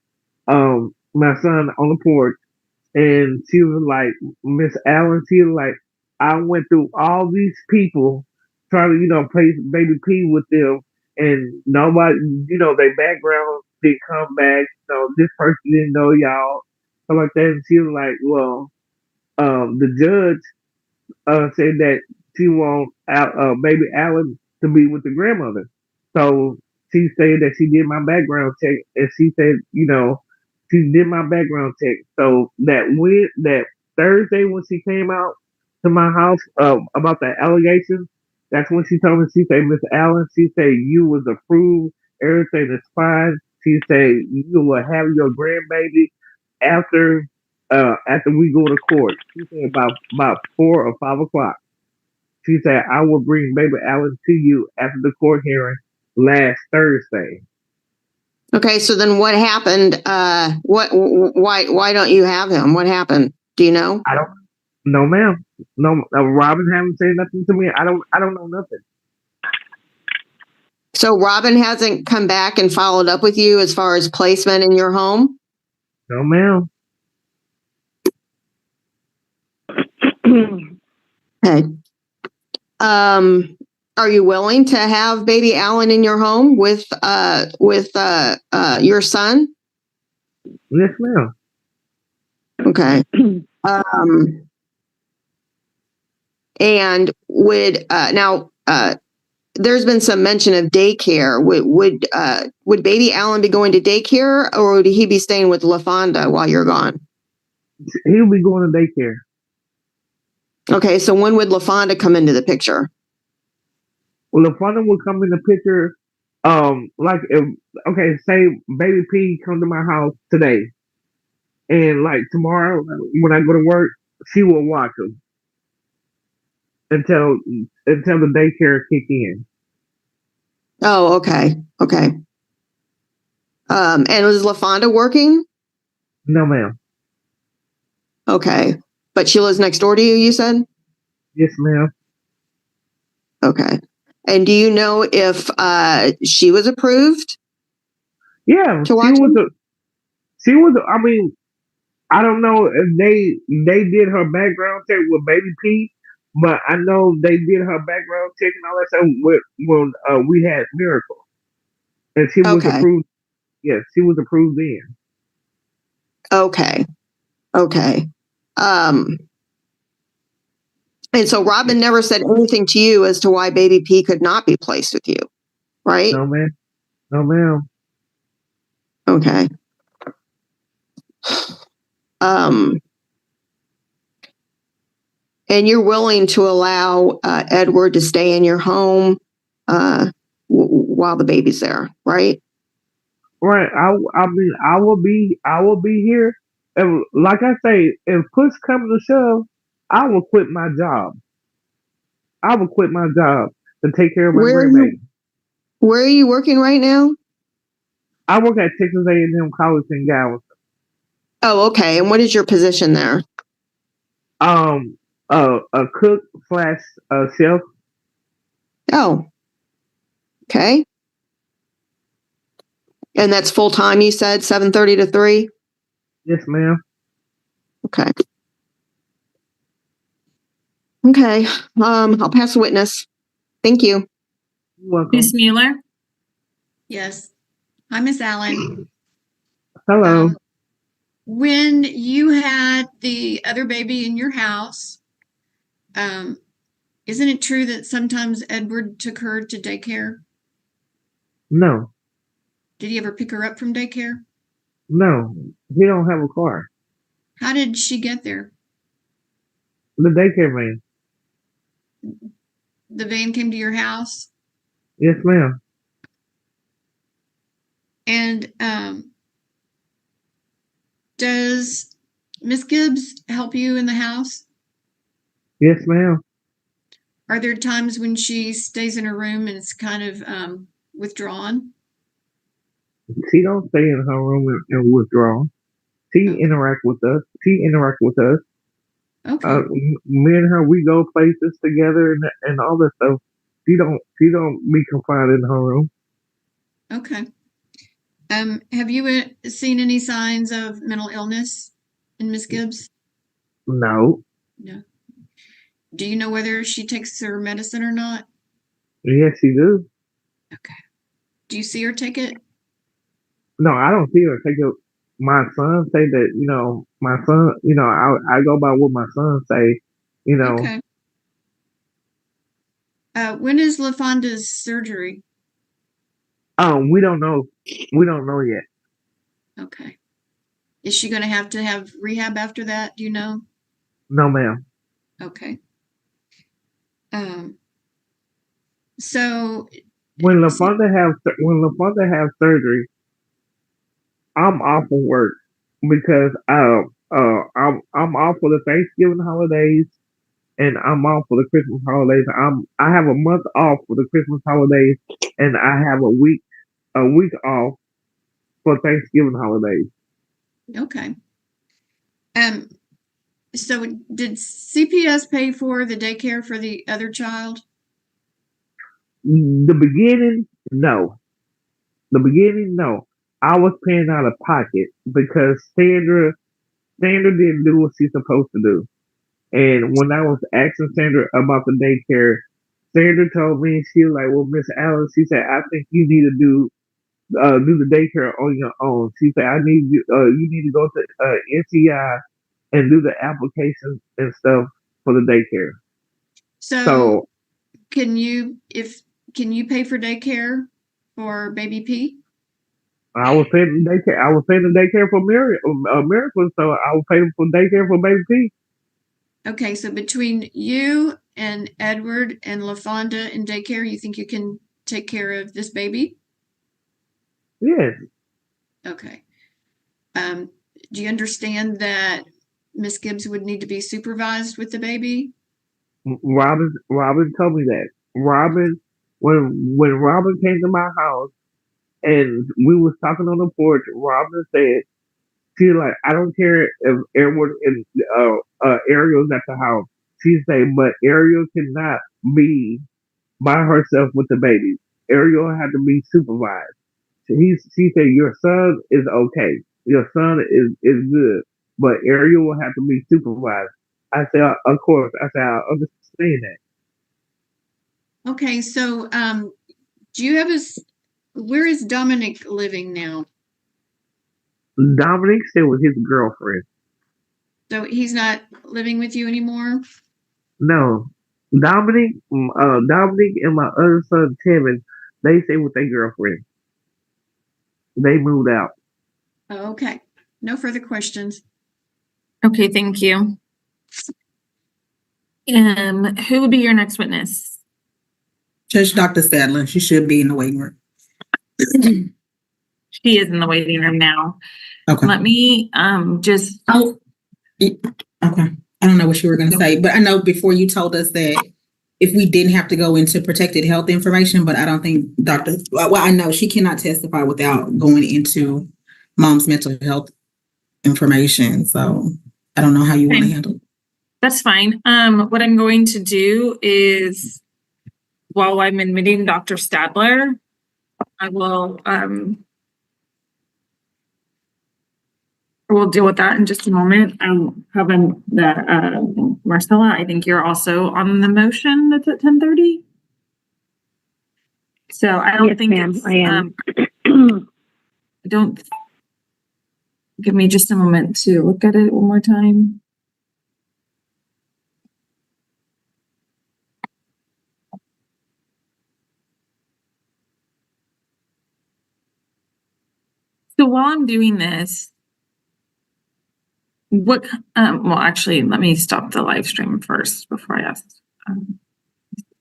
on the porch, and she was like, Miss Allen, she was like, I went through all these people trying to, place baby P with them, and nobody, their background didn't come back. This person didn't know y'all, stuff like that. And she was like, well, the judge said that she wants baby Allen to be with the grandmother. So she said that she did my background check, and she said, she did my background check. So that Thursday when she came out to my house about the allegations, that's when she told me. She said, Miss Allen, she said you was approved, everything is fine. She said you will have your grandbaby after we go to court. She said about 4 or 5 o'clock. She said I will bring baby Allen to you after the court hearing last Thursday. Okay, so then what happened? Why don't you have him? What happened? Do you know? I don't. No, ma'am. No, Robin haven't said nothing to me. I don't know nothing. So Robin hasn't come back and followed up with you as far as placement in your home? No, ma'am. Okay. Are you willing to have baby Allen in your home with your son? Yes, ma'am. Okay. And would there's been some mention of daycare. Would baby Allen be going to daycare, or would he be staying with LaFonda while you're gone? He'll be going to daycare. Okay, so when would LaFonda come into the picture? Well, LaFonda will come in the picture. Like if say baby P come to my house today, and like tomorrow when I go to work, she will watch him until the daycare kick in. Oh, okay. And was LaFonda working? No, ma'am. Okay, but she lives next door to you. You said? Yes, ma'am. Okay. And do you know if she was approved? Yeah, to watch him? She was. I mean, I don't know if they did her background check with baby P, but I know they did her background check and all that stuff when we had Miracle, and she was Okay. approved. Yes, she was approved then. Okay. And so Robin never said anything to you as to why baby P could not be placed with you, right? No, ma'am. No, ma'am. Okay. And you're willing to allow Edward to stay in your home while the baby's there, right? Right. I mean, I will be here. And like I say, if push comes to shove, I will quit my job. I will quit my job to take care of my grandbaby. Where are you working right now? I work at Texas A&M College in Galveston. Oh, okay. And what is your position there? A cook / chef. Oh, okay. And that's full time, you said, 7:30 to 3? Yes, ma'am. Okay. Okay. I'll pass the witness. Thank you. You're welcome. Miss Mueller? Yes. Hi, Miss Allen. Hello. When you had the other baby in your house, isn't it true that sometimes Edward took her to daycare? No. Did he ever pick her up from daycare? No. He don't have a car. How did she get there? The daycare van. The van came to your house? Yes, ma'am. And Does Miss Gibbs help you in the house? Yes, ma'am. Are there times when she stays in her room and it's kind of withdrawn? She don't stay in her room and withdraw. She Okay. interact with us. Okay. Me and her, we go places together and all that stuff. She don't be confined in her room. Okay. Have you seen any signs of mental illness in Miss Gibbs? No. No. Do you know whether she takes her medicine or not? Yes, she do. Okay. Do you see her take it? No, I don't see her take it. My son say that, my son, I go by what my son say, Okay. When is LaFonda's surgery? we don't know. We don't know yet. Okay. Is she going to have rehab after that? Do you know? No, ma'am. Okay. So When LaFonda have surgery, I'm off of work because I'm off for the Thanksgiving holidays and I'm off for the Christmas holidays. I have a month off for the Christmas holidays and I have a week off for Thanksgiving holidays. okay. So did CPS pay for the daycare for the other child? The beginning, no. No. I was paying out of pocket because Sandra didn't do what she's supposed to do. And when I was asking Sandra about the daycare, Sandra told me, she was like, well, Miss Allen, she said, I think you need to do the daycare on your own. She said, you need to go to NCI and do the applications and stuff for the daycare. So can you pay for daycare for baby P? I was paying daycare. I was paying the daycare for Miracle, so I was paying for daycare for baby P. Okay, so between you and Edward and LaFonda in daycare, you think you can take care of this baby? Yes. Okay. Do you understand that Miss Gibbs would need to be supervised with the baby? Robin told me that. When Robin came to my house and we was talking on the porch, Robin said, she like, I don't care if Edward and Ariel's at the house. She said, but Ariel cannot be by herself with the baby. Ariel had to be supervised. She said, your son is okay. Your son is good, but Ariel will have to be supervised. I said, of course. I said, I understand that. Okay, so do you have where is Dominic living now? Dominic stayed with his girlfriend. So he's not living with you anymore? No. Dominic and my other son Tevin, they stay with their girlfriend. They moved out. Oh, okay. No further questions. Okay, thank you. Who would be your next witness? Judge Dr. Stadler, she should be in the waiting room. She is in the waiting room now. Okay. Let me just. Oh, okay. I don't know what you were going to say, but I know before you told us that if we didn't have to go into protected health information, but I don't think I know she cannot testify without going into mom's mental health information. So I don't know how you want to handle it. That's fine. What I'm going to do is, while I'm admitting Dr. Stadler, I will we'll deal with that in just a moment. I'm having the Marcella, I think you're also on the motion that's at 10:30. So I don't think ma'am, it's, I am. don't give me just a moment to look at it one more time. So while I'm doing this, well, actually, let me stop the live stream first before I ask.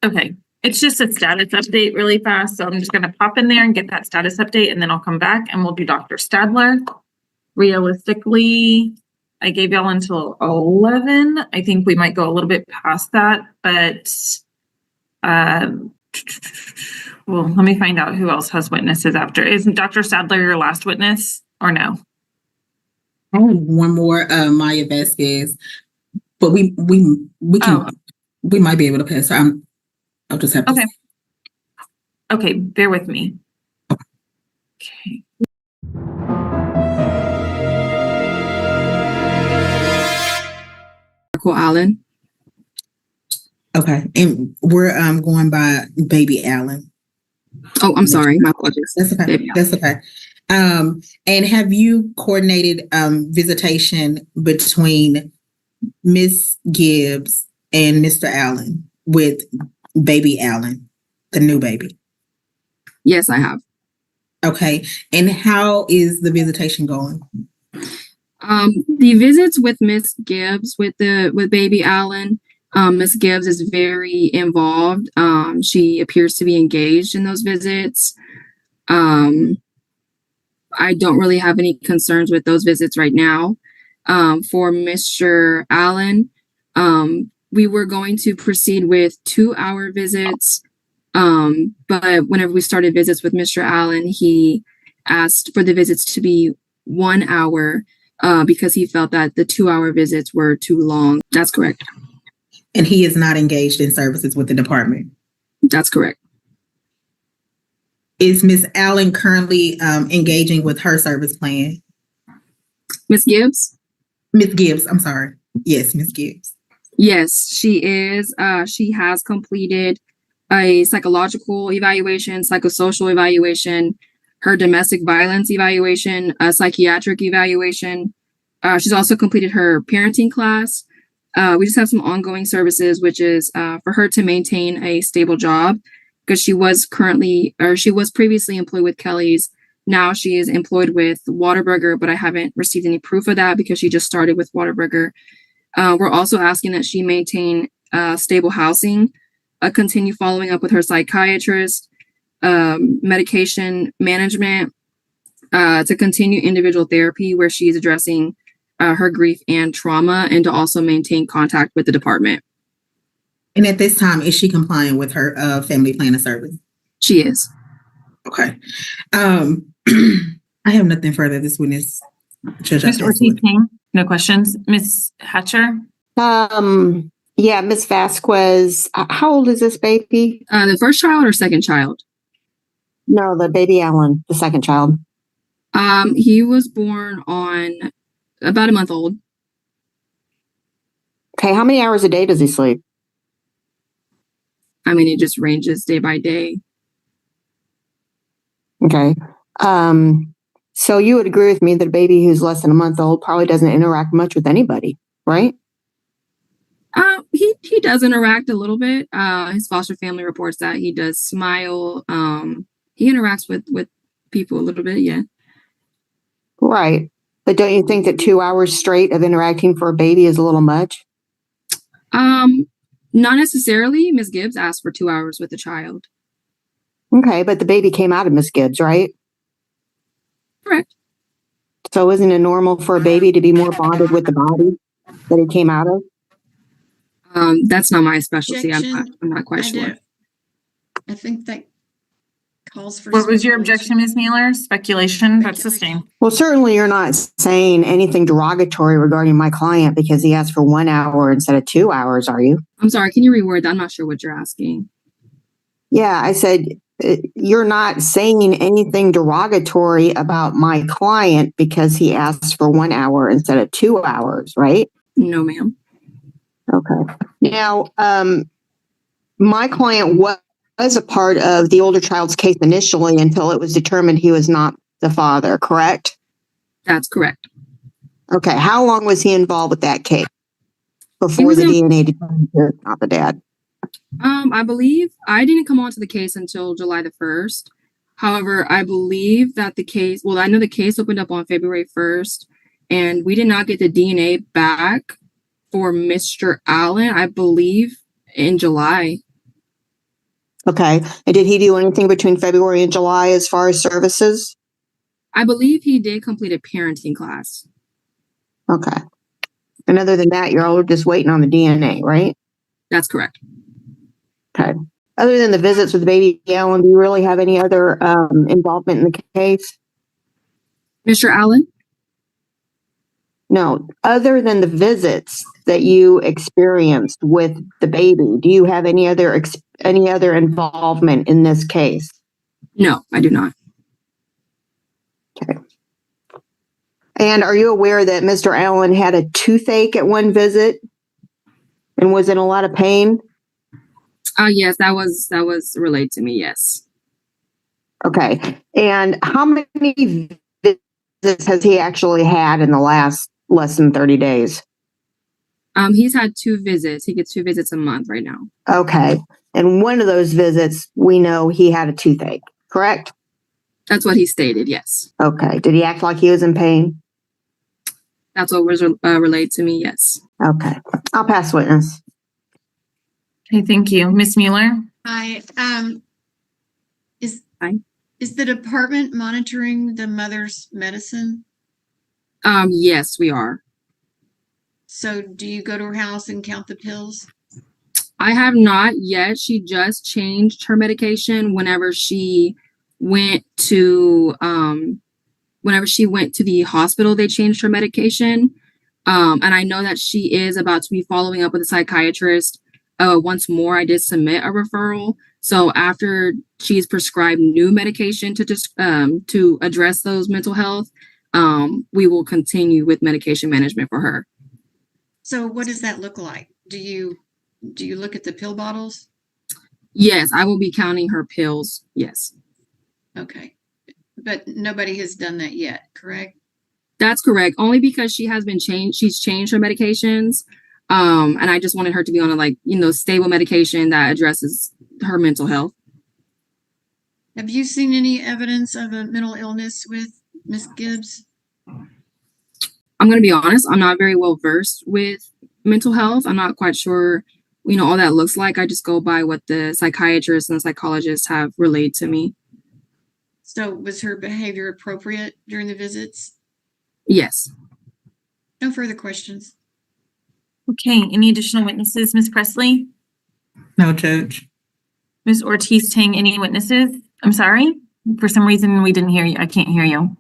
Okay, it's just a status update really fast. So I'm just going to pop in there and get that status update, and then I'll come back and we'll do Dr. Stadler. realistically, I gave y'all until 11. I think we might go a little bit past that, but well, let me find out who else has witnesses after. Isn't Dr. Sadler your last witness or no? I have one more, Mya Vasquez, but we can we might be able to pass her. I'll just have to. Okay. Okay, bear with me. Okay. Allen. Okay, and we're going by baby Allen. Oh, I'm sorry. My apologies. That's okay. Baby That's okay. And have you coordinated visitation between Miss Gibbs and Mr. Allen with baby Allen, the new baby? Yes, I have. Okay, and how is the visitation going? The visits with Miss Gibbs with baby Allen, Miss Gibbs is very involved. She appears to be engaged in those visits. I don't really have any concerns with those visits right now. For Mr. Allen, we were going to proceed with 2-hour visits. But whenever we started visits with Mr. Allen, he asked for the visits to be 1 hour, because he felt that the 2-hour visits were too long. That's correct. And he is not engaged in services with the department? That's correct. Is Miss Allen currently engaging with her service plan? Miss Gibbs? Miss Gibbs, I'm sorry. Yes, Miss Gibbs. Yes, she is. She has completed a psychological evaluation, psychosocial evaluation, her domestic violence evaluation, a psychiatric evaluation. She's also completed her parenting class. We just have some ongoing services, which is for her to maintain a stable job, because she was previously employed with Kelly's. Now she is employed with Whataburger, but I haven't received any proof of that because she just started with Whataburger. We're also asking that she maintain stable housing, continue following up with her psychiatrist, medication management, to continue individual therapy where she's addressing her grief and trauma, and to also maintain contact with the department. And at this time, is she complying with her family planning service? She is. Okay. I have nothing further. This witness. Mr. Ortiz-King, no questions. Ms. Hatcher? Yeah, Miss Vasquez. How old is this baby? The first child or second child? No, the baby Allen, the second child. He was born on about a month old. Okay, how many hours a day does he sleep? I mean, it just ranges day by day. Okay. So you would agree with me that a baby who's less than a month old probably doesn't interact much with anybody, right? He does interact a little bit. His foster family reports that he does smile. He interacts with people a little bit, yeah. Right. But don't you think that 2 hours straight of interacting for a baby is a little much? Not necessarily. Ms. Gibbs asked for 2 hours with the child. Okay, but the baby came out of Miss Gibbs, right? Correct. So isn't it normal for a baby to be more bonded with the body that it came out of? That's not my specialty. I'm not quite sure. I think that calls for. What was your objection, Ms. Mueller? Speculation? That's sustained. Well, certainly you're not saying anything derogatory regarding my client because he asked for 1 hour instead of 2 hours, are you? I'm sorry, can you reword that? I'm not sure what you're asking. Yeah, I said you're not saying anything derogatory about my client because he asked for 1 hour instead of 2 hours, right? No, ma'am. Okay. Now, my client was a part of the older child's case initially until it was determined he was not the father, correct? That's correct. Okay. How long was he involved with that case before the DNA determined he was not the dad? I believe I didn't come onto the case until July the 1st. However, I believe that I know the case opened up on February 1st, and we did not get the DNA back for Mr. Allen, I believe, in July. Okay. And did he do anything between February and July as far as services? I believe he did complete a parenting class. Okay. And other than that, you're all just waiting on the DNA, right? That's correct. Okay. Other than the visits with baby Allen, do you really have any other involvement in the case? Mr. Allen? No. Other than the visits that you experienced with the baby, do you have any other involvement in this case? No, I do not. Okay. And are you aware that Mr. Allen had a toothache at one visit and was in a lot of pain? Yes, that was relayed to me. Yes. Okay. And how many visits has he actually had in the last less than 30 days? He's had 2 visits. He gets 2 visits a month right now. Okay. And one of those visits, we know he had a toothache, correct? That's what he stated. Yes. Okay. Did he act like he was in pain? That's what was relayed to me. Yes. Okay. I'll pass witness. Okay, thank you. Ms. Mueller? Hi. Hi. Is the department monitoring the mother's medicine? Yes, we are. So do you go to her house and count the pills? I have not yet. She just changed her medication whenever she went to the hospital. They changed her medication. And I know that she is about to be following up with a psychiatrist. Once more, I did submit a referral. So after she's prescribed new medication to just to address those mental health, we will continue with medication management for her. So what does that look like? Do you look at the pill bottles? Yes, I will be counting her pills. Yes. Okay. But nobody has done that yet, correct? That's correct. Only because she has been changed. She's changed her medications. And I just wanted her to be on a stable medication that addresses her mental health. Have you seen any evidence of a mental illness with Miss Gibbs? I'm going to be honest. I'm not very well versed with mental health. I'm not quite sure, all that looks like. I just go by what the psychiatrists and the psychologists have relayed to me. So was her behavior appropriate during the visits? Yes. No further questions. Okay, any additional witnesses, Ms. Presley? No, Judge. Ms. Ortiz-Tang, any witnesses? I'm sorry, for some reason we didn't hear you. I can't hear you.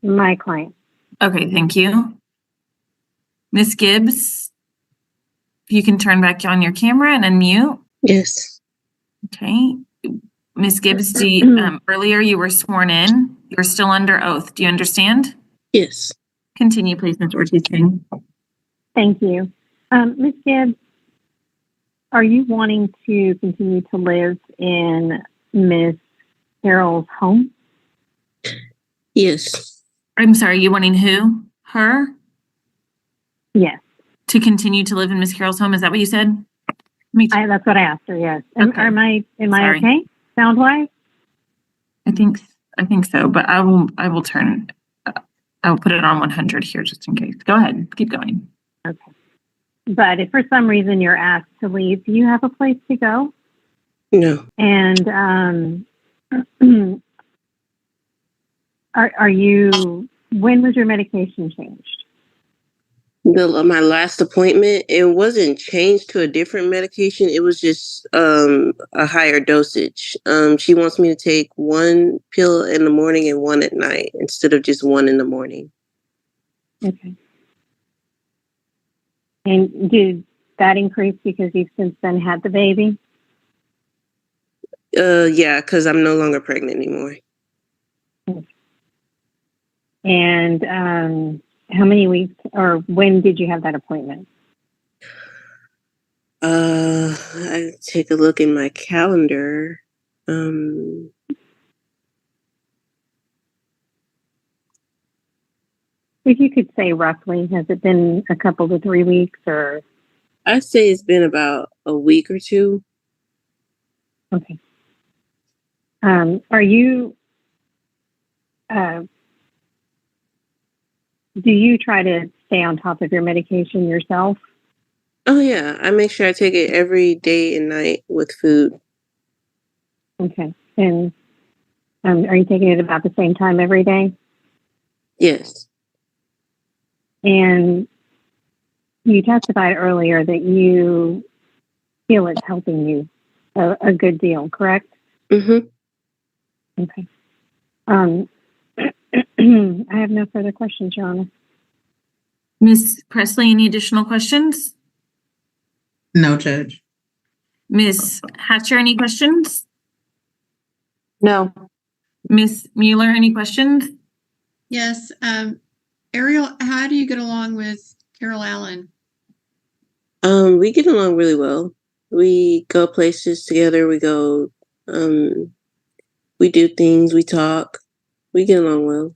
My client. Okay, thank you. Ms. Gibbs, if you can turn back on your camera and unmute. Yes. Okay. Ms. Gibbs, earlier you were sworn in. You're still under oath. Do you understand? Yes. Continue, please, Ms. Ortiz-Tang. Thank you. Ms. Gibbs, are you wanting to continue to live in Miss Carol's home? Yes. I'm sorry, you wanting who? Her? Yes. To continue to live in Miss Carol's home? Is that what you said? That's what I asked her, yes. Okay. Am I Sorry. okay? Sound wise? I think so, but I will put it on 100 here just in case. Go ahead, keep going. Okay. But if for some reason you're asked to leave, do you have a place to go? No. And when was your medication changed? My last appointment, it wasn't changed to a different medication. It was just a higher dosage. She wants me to take 1 pill in the morning and 1 at night instead of just 1 in the morning. Okay. And did that increase because you've since then had the baby? Yeah, because I'm no longer pregnant anymore. And how many weeks or when did you have that appointment? I take a look in my calendar. If you could say roughly, has it been a couple to 3 weeks or? I'd say it's been about a week or 2. Okay. Are you, do you try to stay on top of your medication yourself? Oh yeah, I make sure I take it every day and night with food. Okay. And Are you taking it about the same time every day? Yes. And you testified earlier that you feel it's helping you a good deal, correct? Mm-hmm. Okay. I have no further questions, Your Honor. Ms. Presley, any additional questions? No, Judge. Ms. Hatcher, any questions? No. Ms. Mueller, any questions? Yes. Ariel, how do you get along with Carol Allen? We get along really well. We go places together. We go, we do things, we talk. We get along well.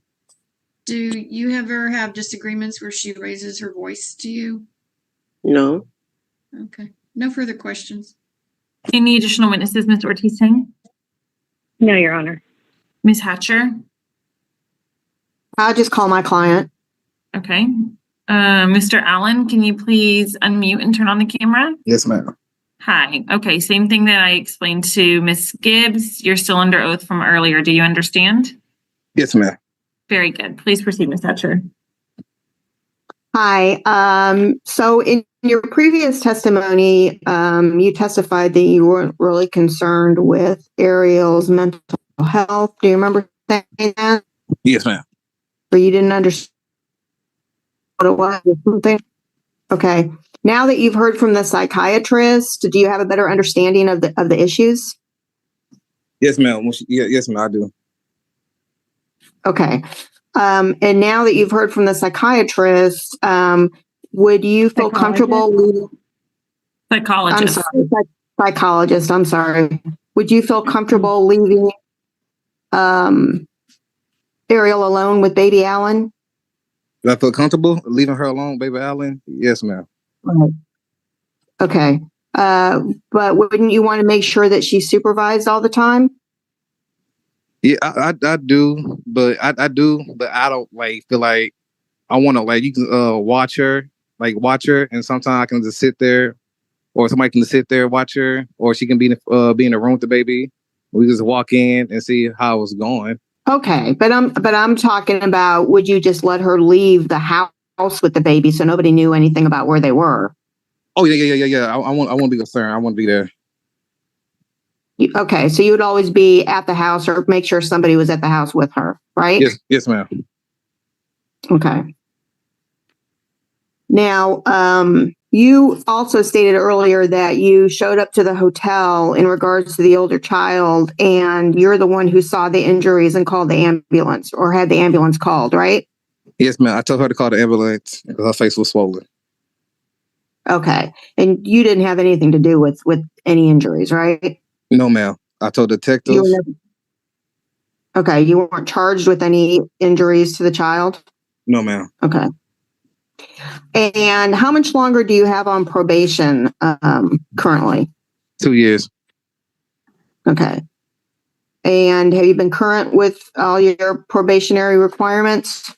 Do you ever have disagreements where she raises her voice to you? No. Okay. No further questions. Any additional witnesses, Ms. Ortiz-Tang? No, Your Honor. Ms. Hatcher? I'll just call my client. Okay. Mr. Allen, can you please unmute and turn on the camera? Yes, ma'am. Hi. Okay, same thing that I explained to Ms. Gibbs. You're still under oath from earlier. Do you understand? Yes, ma'am. Very good. Please proceed, Ms. Hatcher. Hi. So in your previous testimony, you testified that you weren't really concerned with Ariel's mental health. Do you remember saying that? Yes, ma'am. Or you didn't understand what it was or something? Okay. Now that you've heard from the psychiatrist, do you have a better understanding of the issues? Yes, ma'am. Yes, ma'am. I do. Okay. And now that you've heard from the psychiatrist, would you feel comfortable? I'm Psychologist. sorry, psychologist. I'm sorry. Would you feel comfortable leaving Ariel alone with baby Allen? Do I feel comfortable leaving her alone, baby Allen? Yes, ma'am. Right. Okay. But wouldn't you want to make sure that she's supervised all the time? Yeah, I do, but I do, but I don't feel like I want to you can watch her, and sometimes I can just sit there, or somebody can just sit there watch her, or she can be in the room with the baby. We just walk in and see how it's going. Okay, but I'm talking about, would you just let her leave the house with the baby so nobody knew anything about where they were? Oh yeah. I want to be concerned. I want to be there. Okay, so you would always be at the house or make sure somebody was at the house with her, right? Yes, ma'am. Okay. Now, you also stated earlier that you showed up to the hotel in regards to the older child, and you're the one who saw the injuries and called the ambulance or had the ambulance called, right? Yes, ma'am. I told her to call the ambulance because her face was swollen. Okay, and you didn't have anything to do with any injuries, right? No, ma'am. I told detectives. Okay, you weren't charged with any injuries to the child? No, ma'am. Okay. And how much longer do you have on probation currently? 2 years. Okay. And have you been current with all your probationary requirements?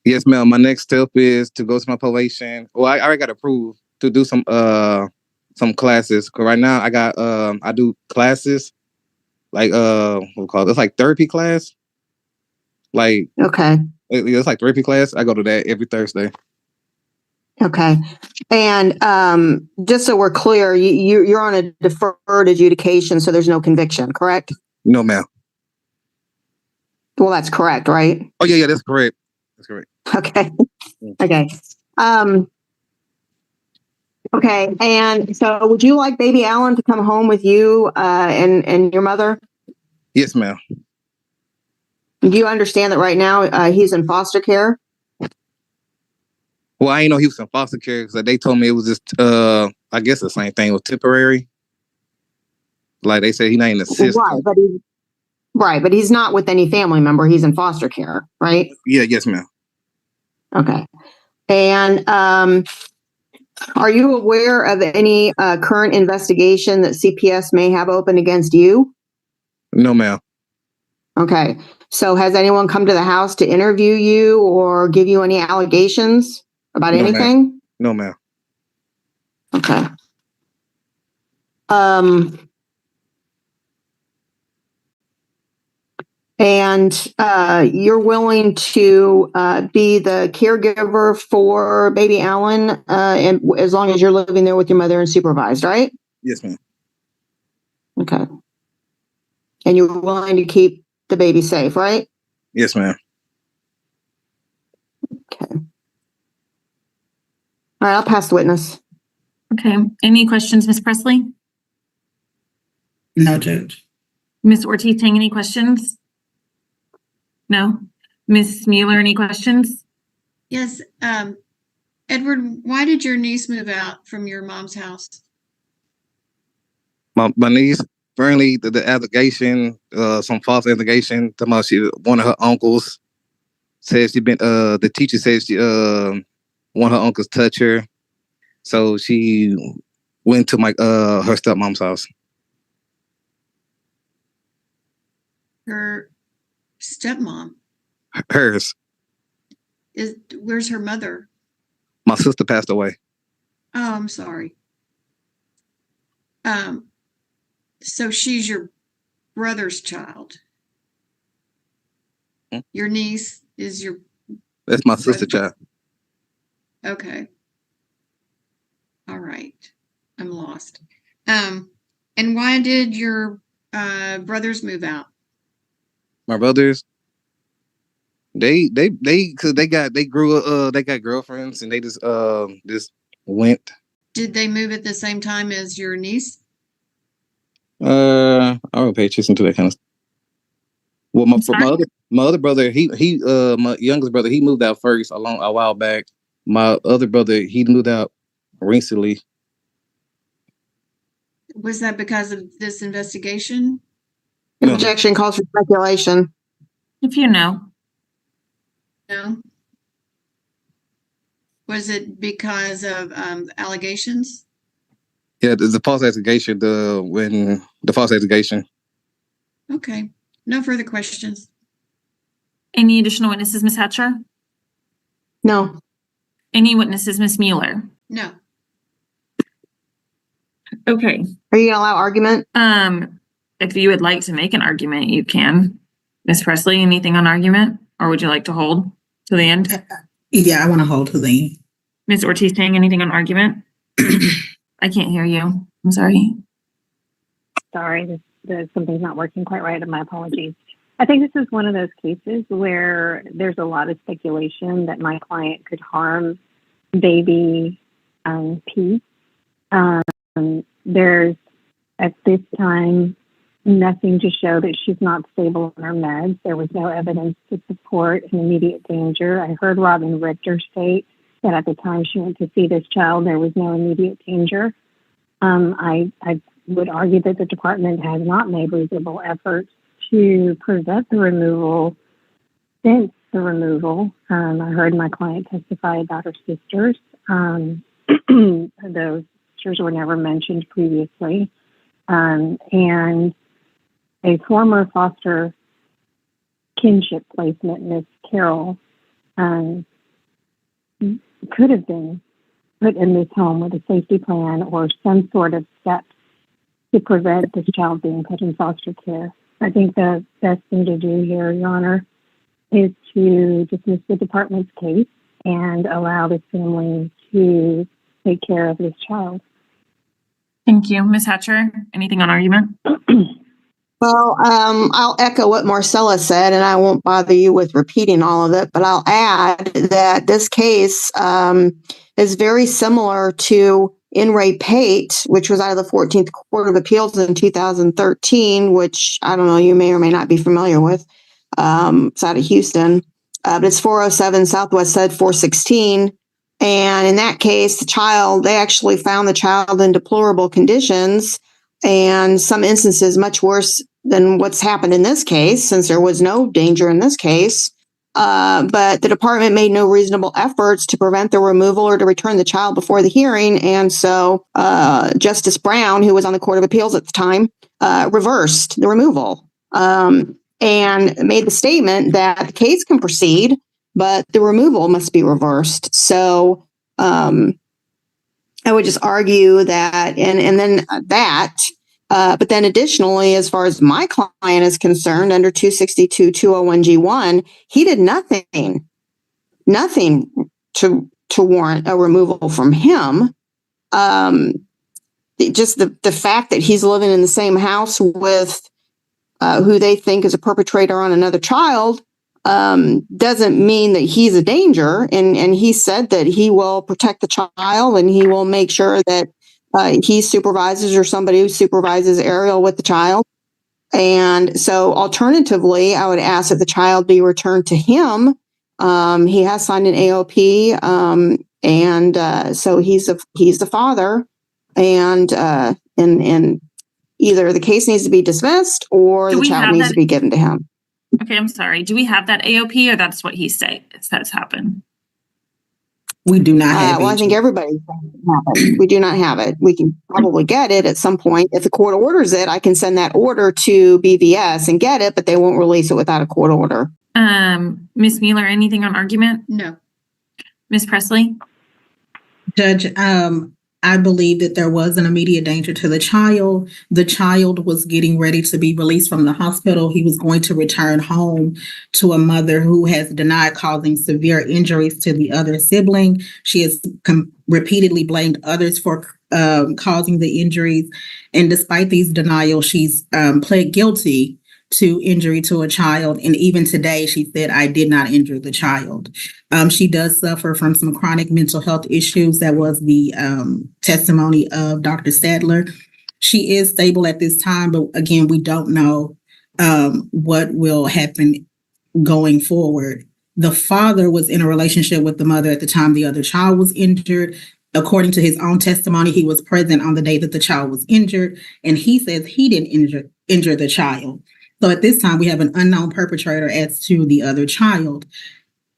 Yes, ma'am. My next step is to go to my probation. Well, I already got approved to do some classes. Cause right now I do classes it's like therapy class. Okay. It's like therapy class. I go to that every Thursday. Okay. And just so we're clear, you're on a deferred adjudication, so there's no conviction, correct? No, ma'am. Well, that's correct, right? Oh yeah, that's correct. That's correct. Okay. Okay. Okay. And so would you like baby Allen to come home with you and your mother? Yes, ma'am. Do you understand that right now he's in foster care? Well, I didn't know he was in foster care because they told me it was just I guess the same thing, it was temporary. Like they said, he's not in the system. Right, but he's not with any family member. He's in foster care, right? Yeah, yes, ma'am. Okay. And are you aware of any current investigation that CPS may have open against you? No, ma'am. Okay. So has anyone come to the house to interview you or give you any allegations about anything? No, ma'am. Okay. And you're willing to be the caregiver for baby Alan, and as long as you're living there with your mother and supervised, right? Yes, ma'am. Okay. And you're willing to keep the baby safe, right? Yes, ma'am. Okay. All right, I'll pass the witness. Okay. Any questions, Ms. Presley? No, Judge. Ms. Ortiz-Tang, any questions? No? Ms. Mueller, any questions? Yes, Edward, why did your niece move out from your mom's house? My niece, apparently the allegation, some false allegation, talking about one of her uncles says the teacher says one of her uncles touched her. So she went to her stepmom's house. Her stepmom. Hers. Where's her mother? My sister passed away. Oh, I'm sorry. So she's your brother's child. Your niece is your... That's my sister child. Okay. All right. I'm lost. And why did your brothers move out? My brothers, they got girlfriends and they just went. Did they move at the same time as your niece? I don't pay attention to that kind of stuff. Well, my other brother, my youngest brother, he moved out first a while back. My other brother, he moved out recently. Was that because of this investigation? No. Objection calls for speculation. If you know. No. Was it because of allegations? Yeah, there's a false allegation. The false allegation. Okay. No further questions. Any additional witnesses, Ms. Hatcher? No. Any witnesses, Ms. Mueller? No. Okay. Are you gonna allow argument? If you would like to make an argument, you can. Ms. Presley, anything on argument? Or would you like to hold to the end? Yeah, I want to hold to the end. Ms. Ortiz-Tang, anything on argument? I can't hear you. I'm sorry. Sorry, something's not working quite right. My apologies. I think this is one of those cases where there's a lot of speculation that my client could harm baby P. There's, at this time, nothing to show that she's not stable on her meds. There was no evidence to support an immediate danger. I heard Robin Richter state that at the time she went to see this child, there was no immediate danger. I would argue that the department has not made reasonable efforts to prevent the removal since the removal. I heard my client testify about her sisters. Those sisters were never mentioned previously. And a former foster kinship placement, Miss Carroll, could have been put in this home with a safety plan or some sort of steps to prevent this child being put in foster care. I think the best thing to do here, Your Honor, is to dismiss the department's case and allow this family to take care of this child. Thank you. Ms. Hatcher, anything on argument? Well, I'll echo what Marcella said, and I won't bother you with repeating all of it, but I'll add that this case is very similar to In Re Pate, which was out of the 14th Court of Appeals in 2013, which I don't know, you may or may not be familiar with. It's out of Houston, but it's 407 Southwest Said 416. And in that case, they actually found the child in deplorable conditions, and some instances much worse than what's happened in this case, since there was no danger in this case. But the department made no reasonable efforts to prevent the removal or to return the child before the hearing. And so Justice Brown, who was on the Court of Appeals at the time, reversed the removal and made the statement that the case can proceed, but the removal must be reversed. So I would just argue that, and then that But then additionally, as far as my client is concerned, under 262-201G1, he did nothing to warrant a removal from him. Just the fact that he's living in the same house with who they think is a perpetrator on another child doesn't mean that he's a danger. And he said that he will protect the child and he will make sure that he supervises or somebody who supervises Ariel with the child. And so alternatively, I would ask that the child be returned to him. He has signed an AOP. So he's the father, and either the case needs to be dismissed or the child needs to be given to him. Okay, I'm sorry. Do we have that AOP, or that's what he says happened? We do not have it. Well, I think everybody have it. We do not have it. We can probably get it at some point. If the court orders it, I can send that order to BVS and get it, but they won't release it without a court order. Ms. Mueller, anything on argument? No. Ms. Presley? Judge, I believe that there was an immediate danger to the child. The child was getting ready to be released from the hospital. He was going to return home to a mother who has denied causing severe injuries to the other sibling. She has repeatedly blamed others for causing the injuries. And despite these denials, she's pled guilty to injury to a child. And even today, she said, I did not injure the child. She does suffer from some chronic mental health issues. That was the testimony of Dr. Sadler. She is stable at this time, but again, we don't know what will happen going forward. The father was in a relationship with the mother at the time the other child was injured. According to his own testimony, he was present on the day that the child was injured, and he says he didn't injure the child. So at this time, we have an unknown perpetrator as to the other child.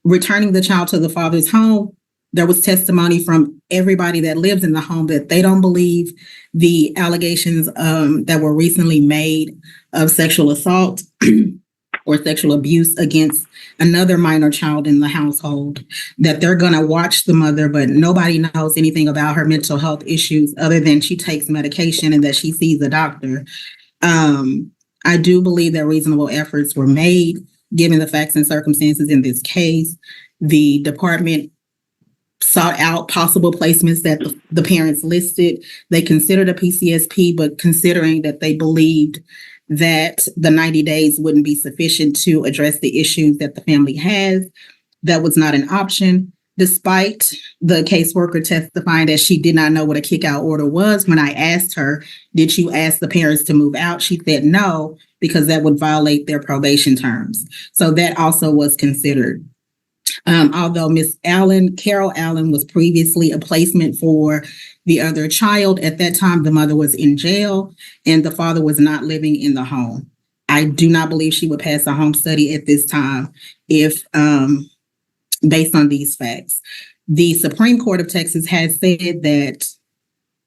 Returning the child to the father's home, there was testimony from everybody that lives in the home that they don't believe the allegations that were recently made of sexual assault or sexual abuse against another minor child in the household, that they're going to watch the mother, but nobody knows anything about her mental health issues other than she takes medication and that she sees a doctor. I do believe that reasonable efforts were made, given the facts and circumstances in this case. The department sought out possible placements that the parents listed. They considered a PCSP, but considering that they believed that the 90 days wouldn't be sufficient to address the issues that the family has, that was not an option. Despite the caseworker testifying that she did not know what a kick-out order was, when I asked her, did you ask the parents to move out? She said no, because that would violate their probation terms. So that also was considered. Although Miss Allen, Carol Allen, was previously a placement for the other child, at that time the mother was in jail and the father was not living in the home. I do not believe she would pass a home study at this time if based on these facts. The Supreme Court of Texas has said that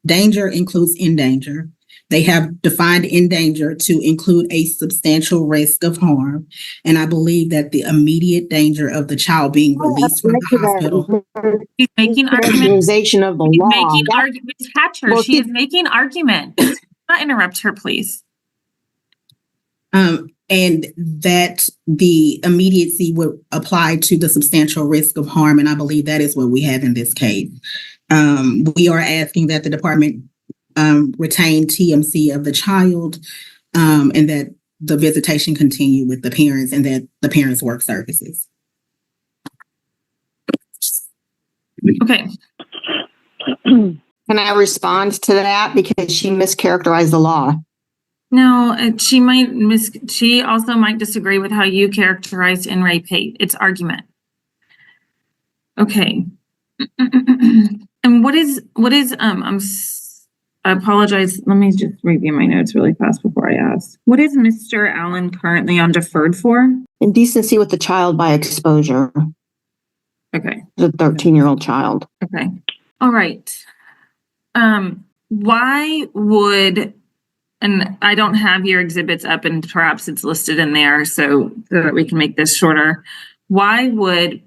danger includes in danger. They have defined in danger to include a substantial risk of harm. And I believe that the immediate danger of the child being released from the hospital. She's making arguments. Of the law. Making arguments. Catch her. Well, she is making arguments. Not interrupt her, please. And that the immediacy would apply to the substantial risk of harm. And I believe that is what we have in this case. We are asking that the department retain TMC of the child and that the visitation continue with the parents and that the parents work services. Okay. Can I respond to that? Because she mischaracterized the law. No, she also might disagree with how you characterized in Ray Pate. It's argument. Okay. And I apologize. Let me just review my notes really fast before I ask. What is Mr. Allen currently on deferred for? Indecency with the child by exposure. Okay. The 13-year-old child. Okay. All right. Why would, and I don't have your exhibits up and perhaps it's listed in there so that we can make this shorter. Why would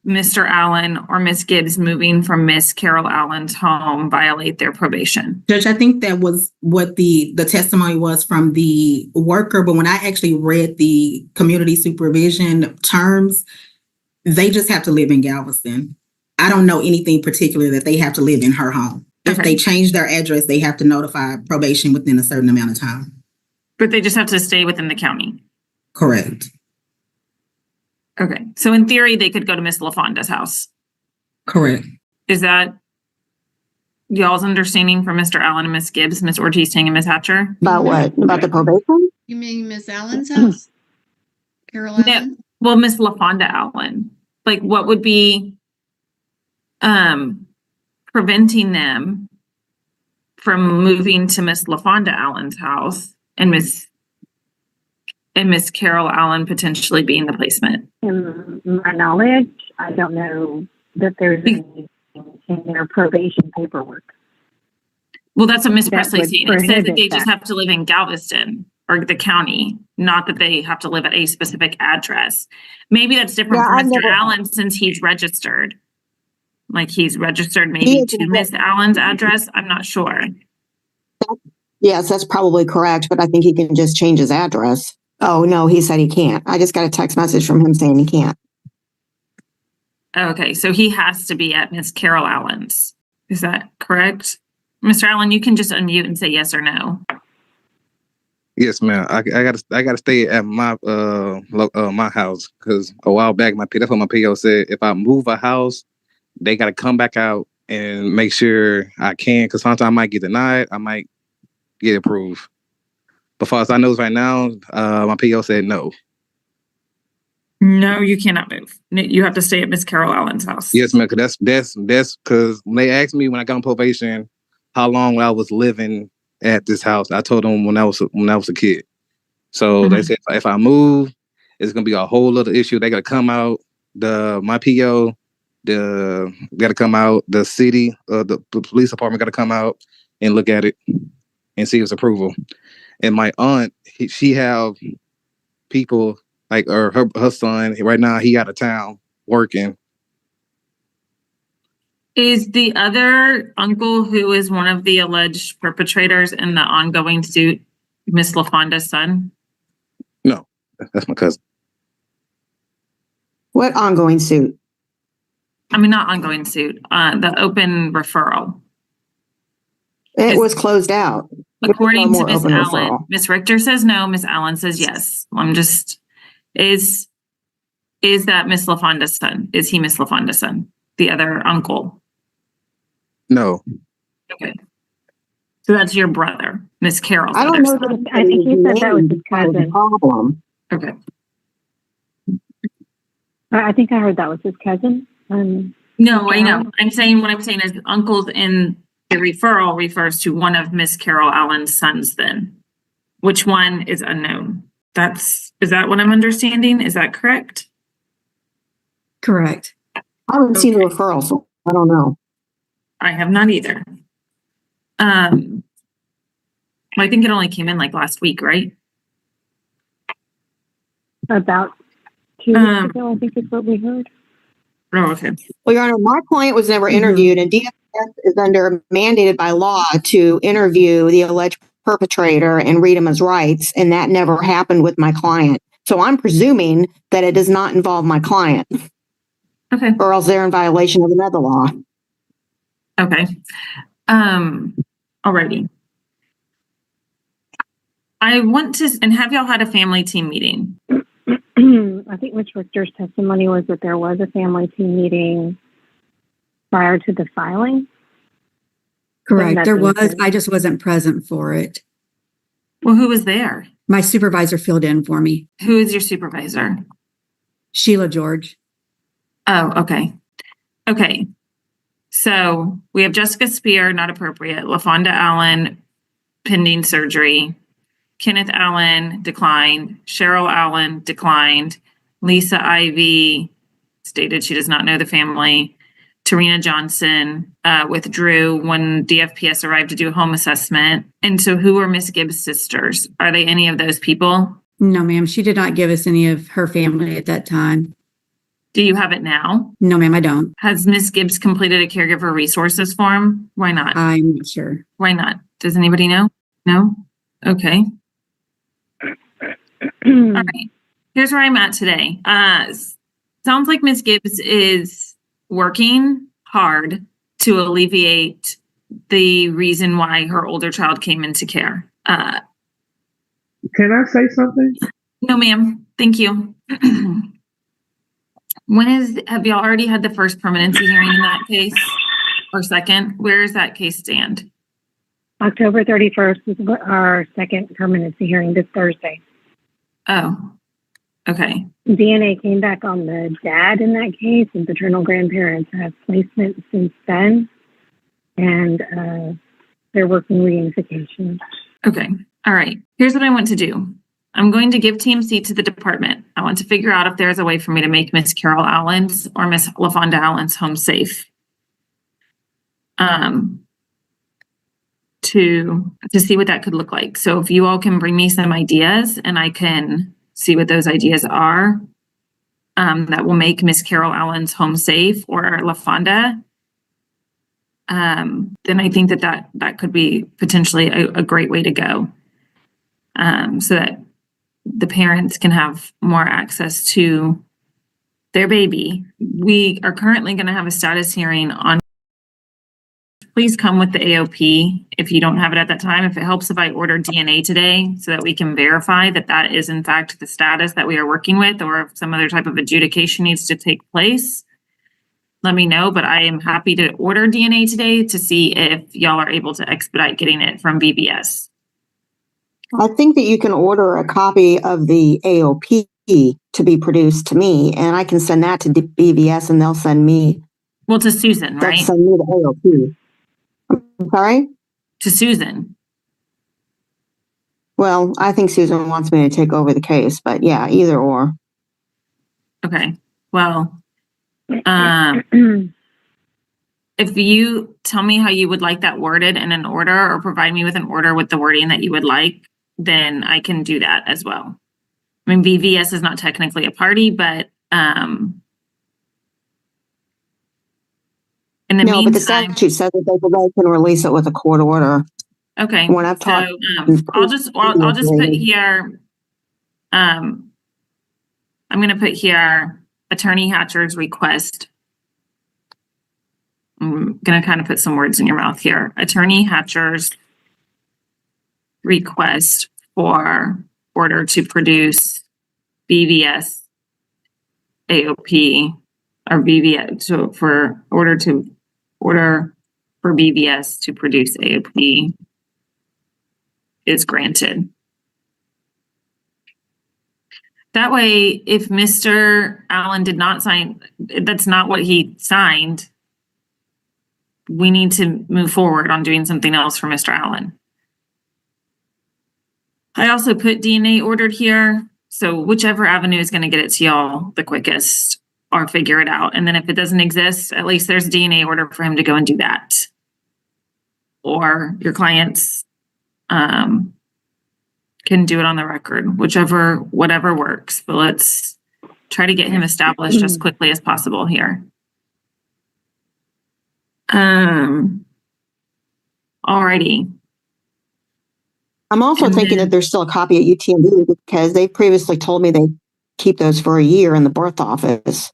Mr. Allen or Miss Gibbs moving from Miss Carol Allen's home violate their probation? Judge, I think that was what the testimony was from the worker, but when I actually read the community supervision terms, they just have to live in Galveston. I don't know anything particular that they have to live in her home. If they change their address, they have to notify probation within a certain amount of time. But they just have to stay within the county. Correct. Okay. So in theory, they could go to Miss LaFonda's house. Correct. Is that y'all's understanding from Mr. Allen and Miss Gibbs, Miss Ortiz-Tang and Miss Hatcher? About what? About the probation? You mean Miss Allen's house? Carol Allen? No. Well, Miss LaFonda Allen. Like, what would be preventing them from moving to Miss LaFonda Allen's house and Miss Carol Allen potentially being the placement? In my knowledge, I don't know that there's anything in their probation paperwork. Well, that's what Miss That Presley would said. It says that prohibit they just that. have to live in Galveston or the county, not that they have to live at a specific address. Maybe that's different Yeah, for I've Mr. never- Allen since he's registered. Like he's registered maybe to Miss Allen's address. I'm not sure. Yes, that's probably correct, but I think he can just change his address. Oh, no, he said he can't. I just got a text message from him saying he can't. Okay, so he has to be at Miss Carol Allen's. Is that correct? Mr. Allen, you can just unmute and say yes or no. Yes, ma'am. I gotta stay at my my house because a while back that's what my PO said. If I move a house, they gotta come back out and make sure I can. Because sometimes I might get denied, I might get approved. But far as I know right now, my PO said no. No, you cannot move. You have to stay at Miss Carol Allen's house. Yes, ma'am. Because that's because when they asked me when I got on probation how long I was living at this house, I told them when I was a kid. So they said if I move, it's gonna be a whole other issue. They gotta come out. My PO, gotta come out. The city, the police department gotta come out and look at it and see its approval. And my aunt, she have people like her son right now. He out of town working. Is the other uncle who is one of the alleged perpetrators in the ongoing suit Miss LaFonda's son? No, that's my cousin. What ongoing suit? I mean, not ongoing suit, the open referral. It was closed out. According to Miss open Allen, referral. Miss Richter says no, Miss Allen says yes. Is that Miss LaFonda's son? Is he Miss LaFonda's son? The other uncle? No. Okay. So that's your brother, Miss Carol. I don't know. I think he said that was his cousin. Problem. Okay. I think I heard that was his cousin. No, I know. What I'm saying is uncles in the referral refers to one of Miss Carol Allen's sons then. Which one is unknown? Is that what I'm understanding? Is that correct? Correct. I haven't seen the referral, so I don't know. I have not either. I think it only came in like last week, right? About 2 weeks ago, I think is what we heard. Oh, okay. Well, Your Honor, my client was never interviewed, and DFS is mandated by law to interview the alleged perpetrator and read him his rights, and that never happened with my client. So I'm presuming that it does not involve my client. Okay. Or else they're in violation of another law. Okay. Alrighty. I want to, and have y'all had a family team meeting? I think Ms. Richter's testimony was that there was a family team meeting prior to the filing. Correct. There was. Nothing. I just wasn't present for it. Well, who was there? My supervisor filled in for me. Who is your supervisor? Sheila George. Oh, okay. Okay. So we have Jessica Spear, not appropriate. LaFonda Allen, pending surgery. Kenneth Allen, declined. Cheryl Allen, declined. Lisa Ivy stated she does not know the family. Tarina Johnson withdrew when DFPS arrived to do a home assessment. And so who are Miss Gibbs' sisters? Are they any of those people? No, ma'am. She did not give us any of her family at that time. Do you have it now? No, ma'am, I don't. Has Ms. Gibbs completed a caregiver resources form? Why not? I'm not sure. Why not? Does anybody know? No? Okay. All right. Here's where I'm at today. Sounds like Ms. Gibbs is working hard to alleviate the reason why her older child came into care. Can I say something? No, ma'am. Thank you. Have y'all already had the first permanency hearing in that case? Or second? Where does that case stand? October 31st is our second permanency hearing this Thursday. Oh, okay. DNA came back on the dad in that case, and paternal grandparents have placement since then, and they're working reunification. Okay. All right. Here's what I want to do. I'm going to give TMC to the department. I want to figure out if there's a way for me to make Miss Carol Allen's or Miss LaFonda Allen's home safe. To see what that could look like. So if you all can bring me some ideas and I can see what those ideas are, that will make Miss Carol Allen's home safe or LaFonda, then I think that could be potentially a great way to go. So that the parents can have more access to their baby. We are currently going to have a status hearing on. Please come with the AOP if you don't have it at that time. If it helps if I order DNA today so that we can verify that that is in fact the status that we are working with, or if some other type of adjudication needs to take place, let me know. But I am happy to order DNA today to see if y'all are able to expedite getting it from BBS. I think that you can order a copy of the AOP to be produced to me, and I can send that to BVS, and they'll send me. Well, to Susan, They'll right? send me the AOP. I'm sorry? To Susan. Well, I think Susan wants me to take over the case, but yeah, either or. Okay. Well, if you tell me how you would like that worded in an order, or provide me with an order with the wording that you would like, then I can do that as well. I mean, BVS is not technically a party, but in the No, but the meantime, statute says that they can release it with a court order. okay. When I've So talked, I'll just put here. I'm going to put here Attorney Hatcher's request. I'm going to kind of put some words in your mouth here. Attorney Hatcher's request for order to produce BVS AOP, or BVS for BVS to produce AOP is granted. That way, if Mr. Allen did not sign, that's not what he signed, we need to move forward on doing something else for Mr. Allen. I also put DNA ordered here, so whichever avenue is going to get it to y'all the quickest, or figure it out. And then if it doesn't exist, at least there's a DNA order for him to go and do that. Or your clients can do it on the record, whatever works. But let's try to get him established as quickly as possible here. Alrighty. I'm also thinking that there's still a copy at UTMB, because they previously told me they keep those for a year in the birth office.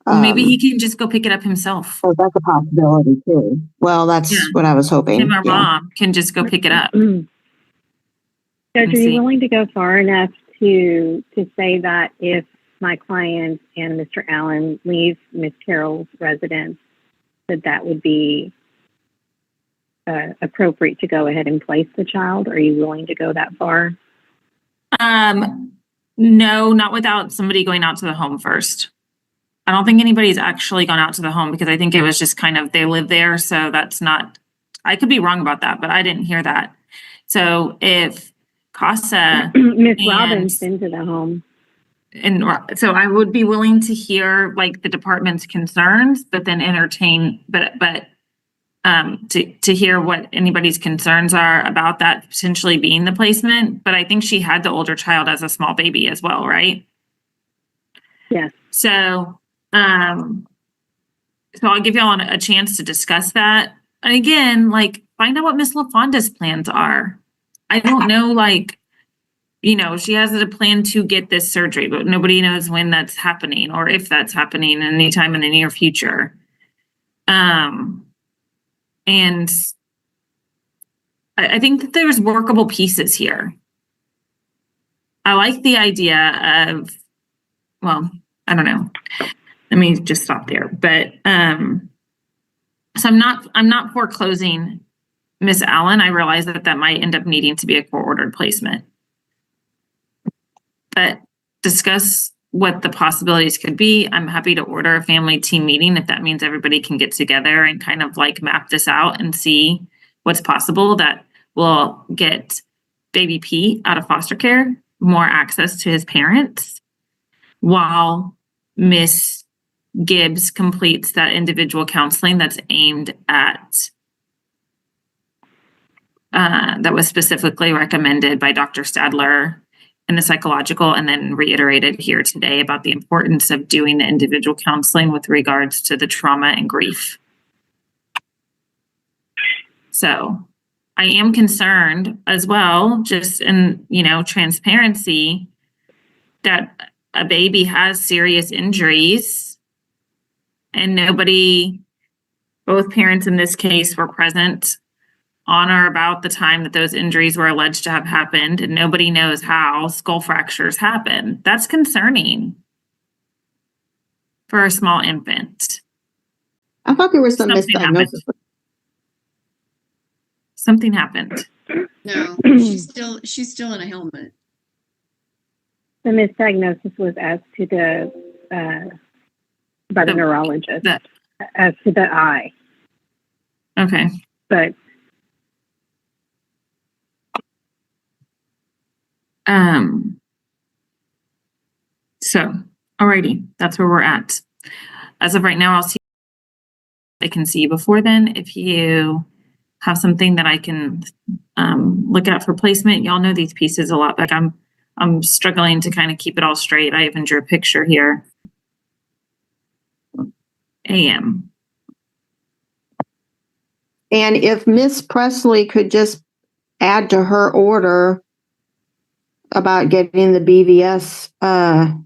Maybe he can just go pick it up himself. So that's a possibility too. Well, that's what I was hoping. Him or mom can just go pick it up. Judge, are you willing to go far enough to say that if my client and Mr. Allen leave Miss Carroll's residence, that would be appropriate to go ahead and place the child? Are you willing to go that far? No, not without somebody going out to the home first. I don't think anybody's actually gone out to the home, because I think it was just kind of, they live there. So that's not, I could be wrong about that, but I didn't hear that. So if CASA Miss Robbins into the home. And so I would be willing to hear like the department's concerns, but then entertain, to hear what anybody's concerns are about that potentially being the placement. But I think she had the older child as a small baby as well, right? Yes. So So I'll give y'all a chance to discuss that. And again, like, find out what Miss LaFonda's plans are. I don't know, like, you know, she has a plan to get this surgery, but nobody knows when that's happening or if that's happening anytime in the near future. And I think that there's workable pieces here. I like the idea of, well, I don't know. Let me just stop there. But so I'm not foreclosing Miss Allen. I realize that might end up needing to be a court-ordered placement. But discuss what the possibilities could be. I'm happy to order a family team meeting if that means everybody can get together and kind of like map this out and see what's possible that will get baby P out of foster care, more access to his parents, while Miss Gibbs completes that individual counseling that's aimed at that was specifically recommended by Dr. Stadler in the psychological, and then reiterated here today about the importance of doing the individual counseling with regards to the trauma and grief. So I am concerned as well, just in, you know, transparency, that a baby has serious injuries and nobody, both parents in this case, were present on or about the time that those injuries were alleged to have happened, and nobody knows how skull fractures happen. That's concerning for a small infant. I thought there was some Something happened. misdiagnosis. Something happened. No, she's still in a helmet. The misdiagnosis was as to by the neurologist, as to the eye. Okay. But so, alrighty, that's where we're at. As of right now, I'll see if I can see you before then. If you have something that I can look at for placement, y'all know these pieces a lot, but I'm struggling to kind of keep it all straight. I even drew a picture here. AM. And if Miss Presley could just add to her order about getting the BVS, so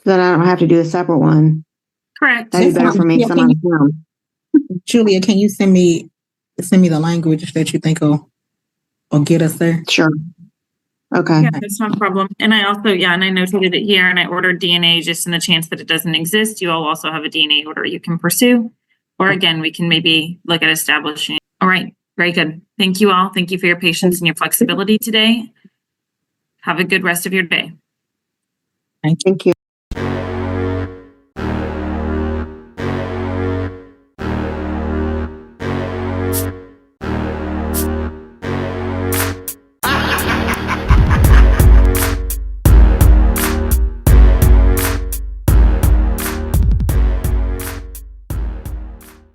that I don't have to do a separate one. Correct. That'd be better for me because I'm out of town. Julia, can you send me the language that you think will get us there? Sure. Okay. Yeah, that's not a problem. And I also, and I notated it here, and I ordered DNA just in the chance that it doesn't exist. You all also have a DNA order you can pursue. Or again, we can maybe look at establishing. All right. Very good. Thank you all. Thank you for your patience and your flexibility today. Have a good rest of your day. Thank you. Thank you.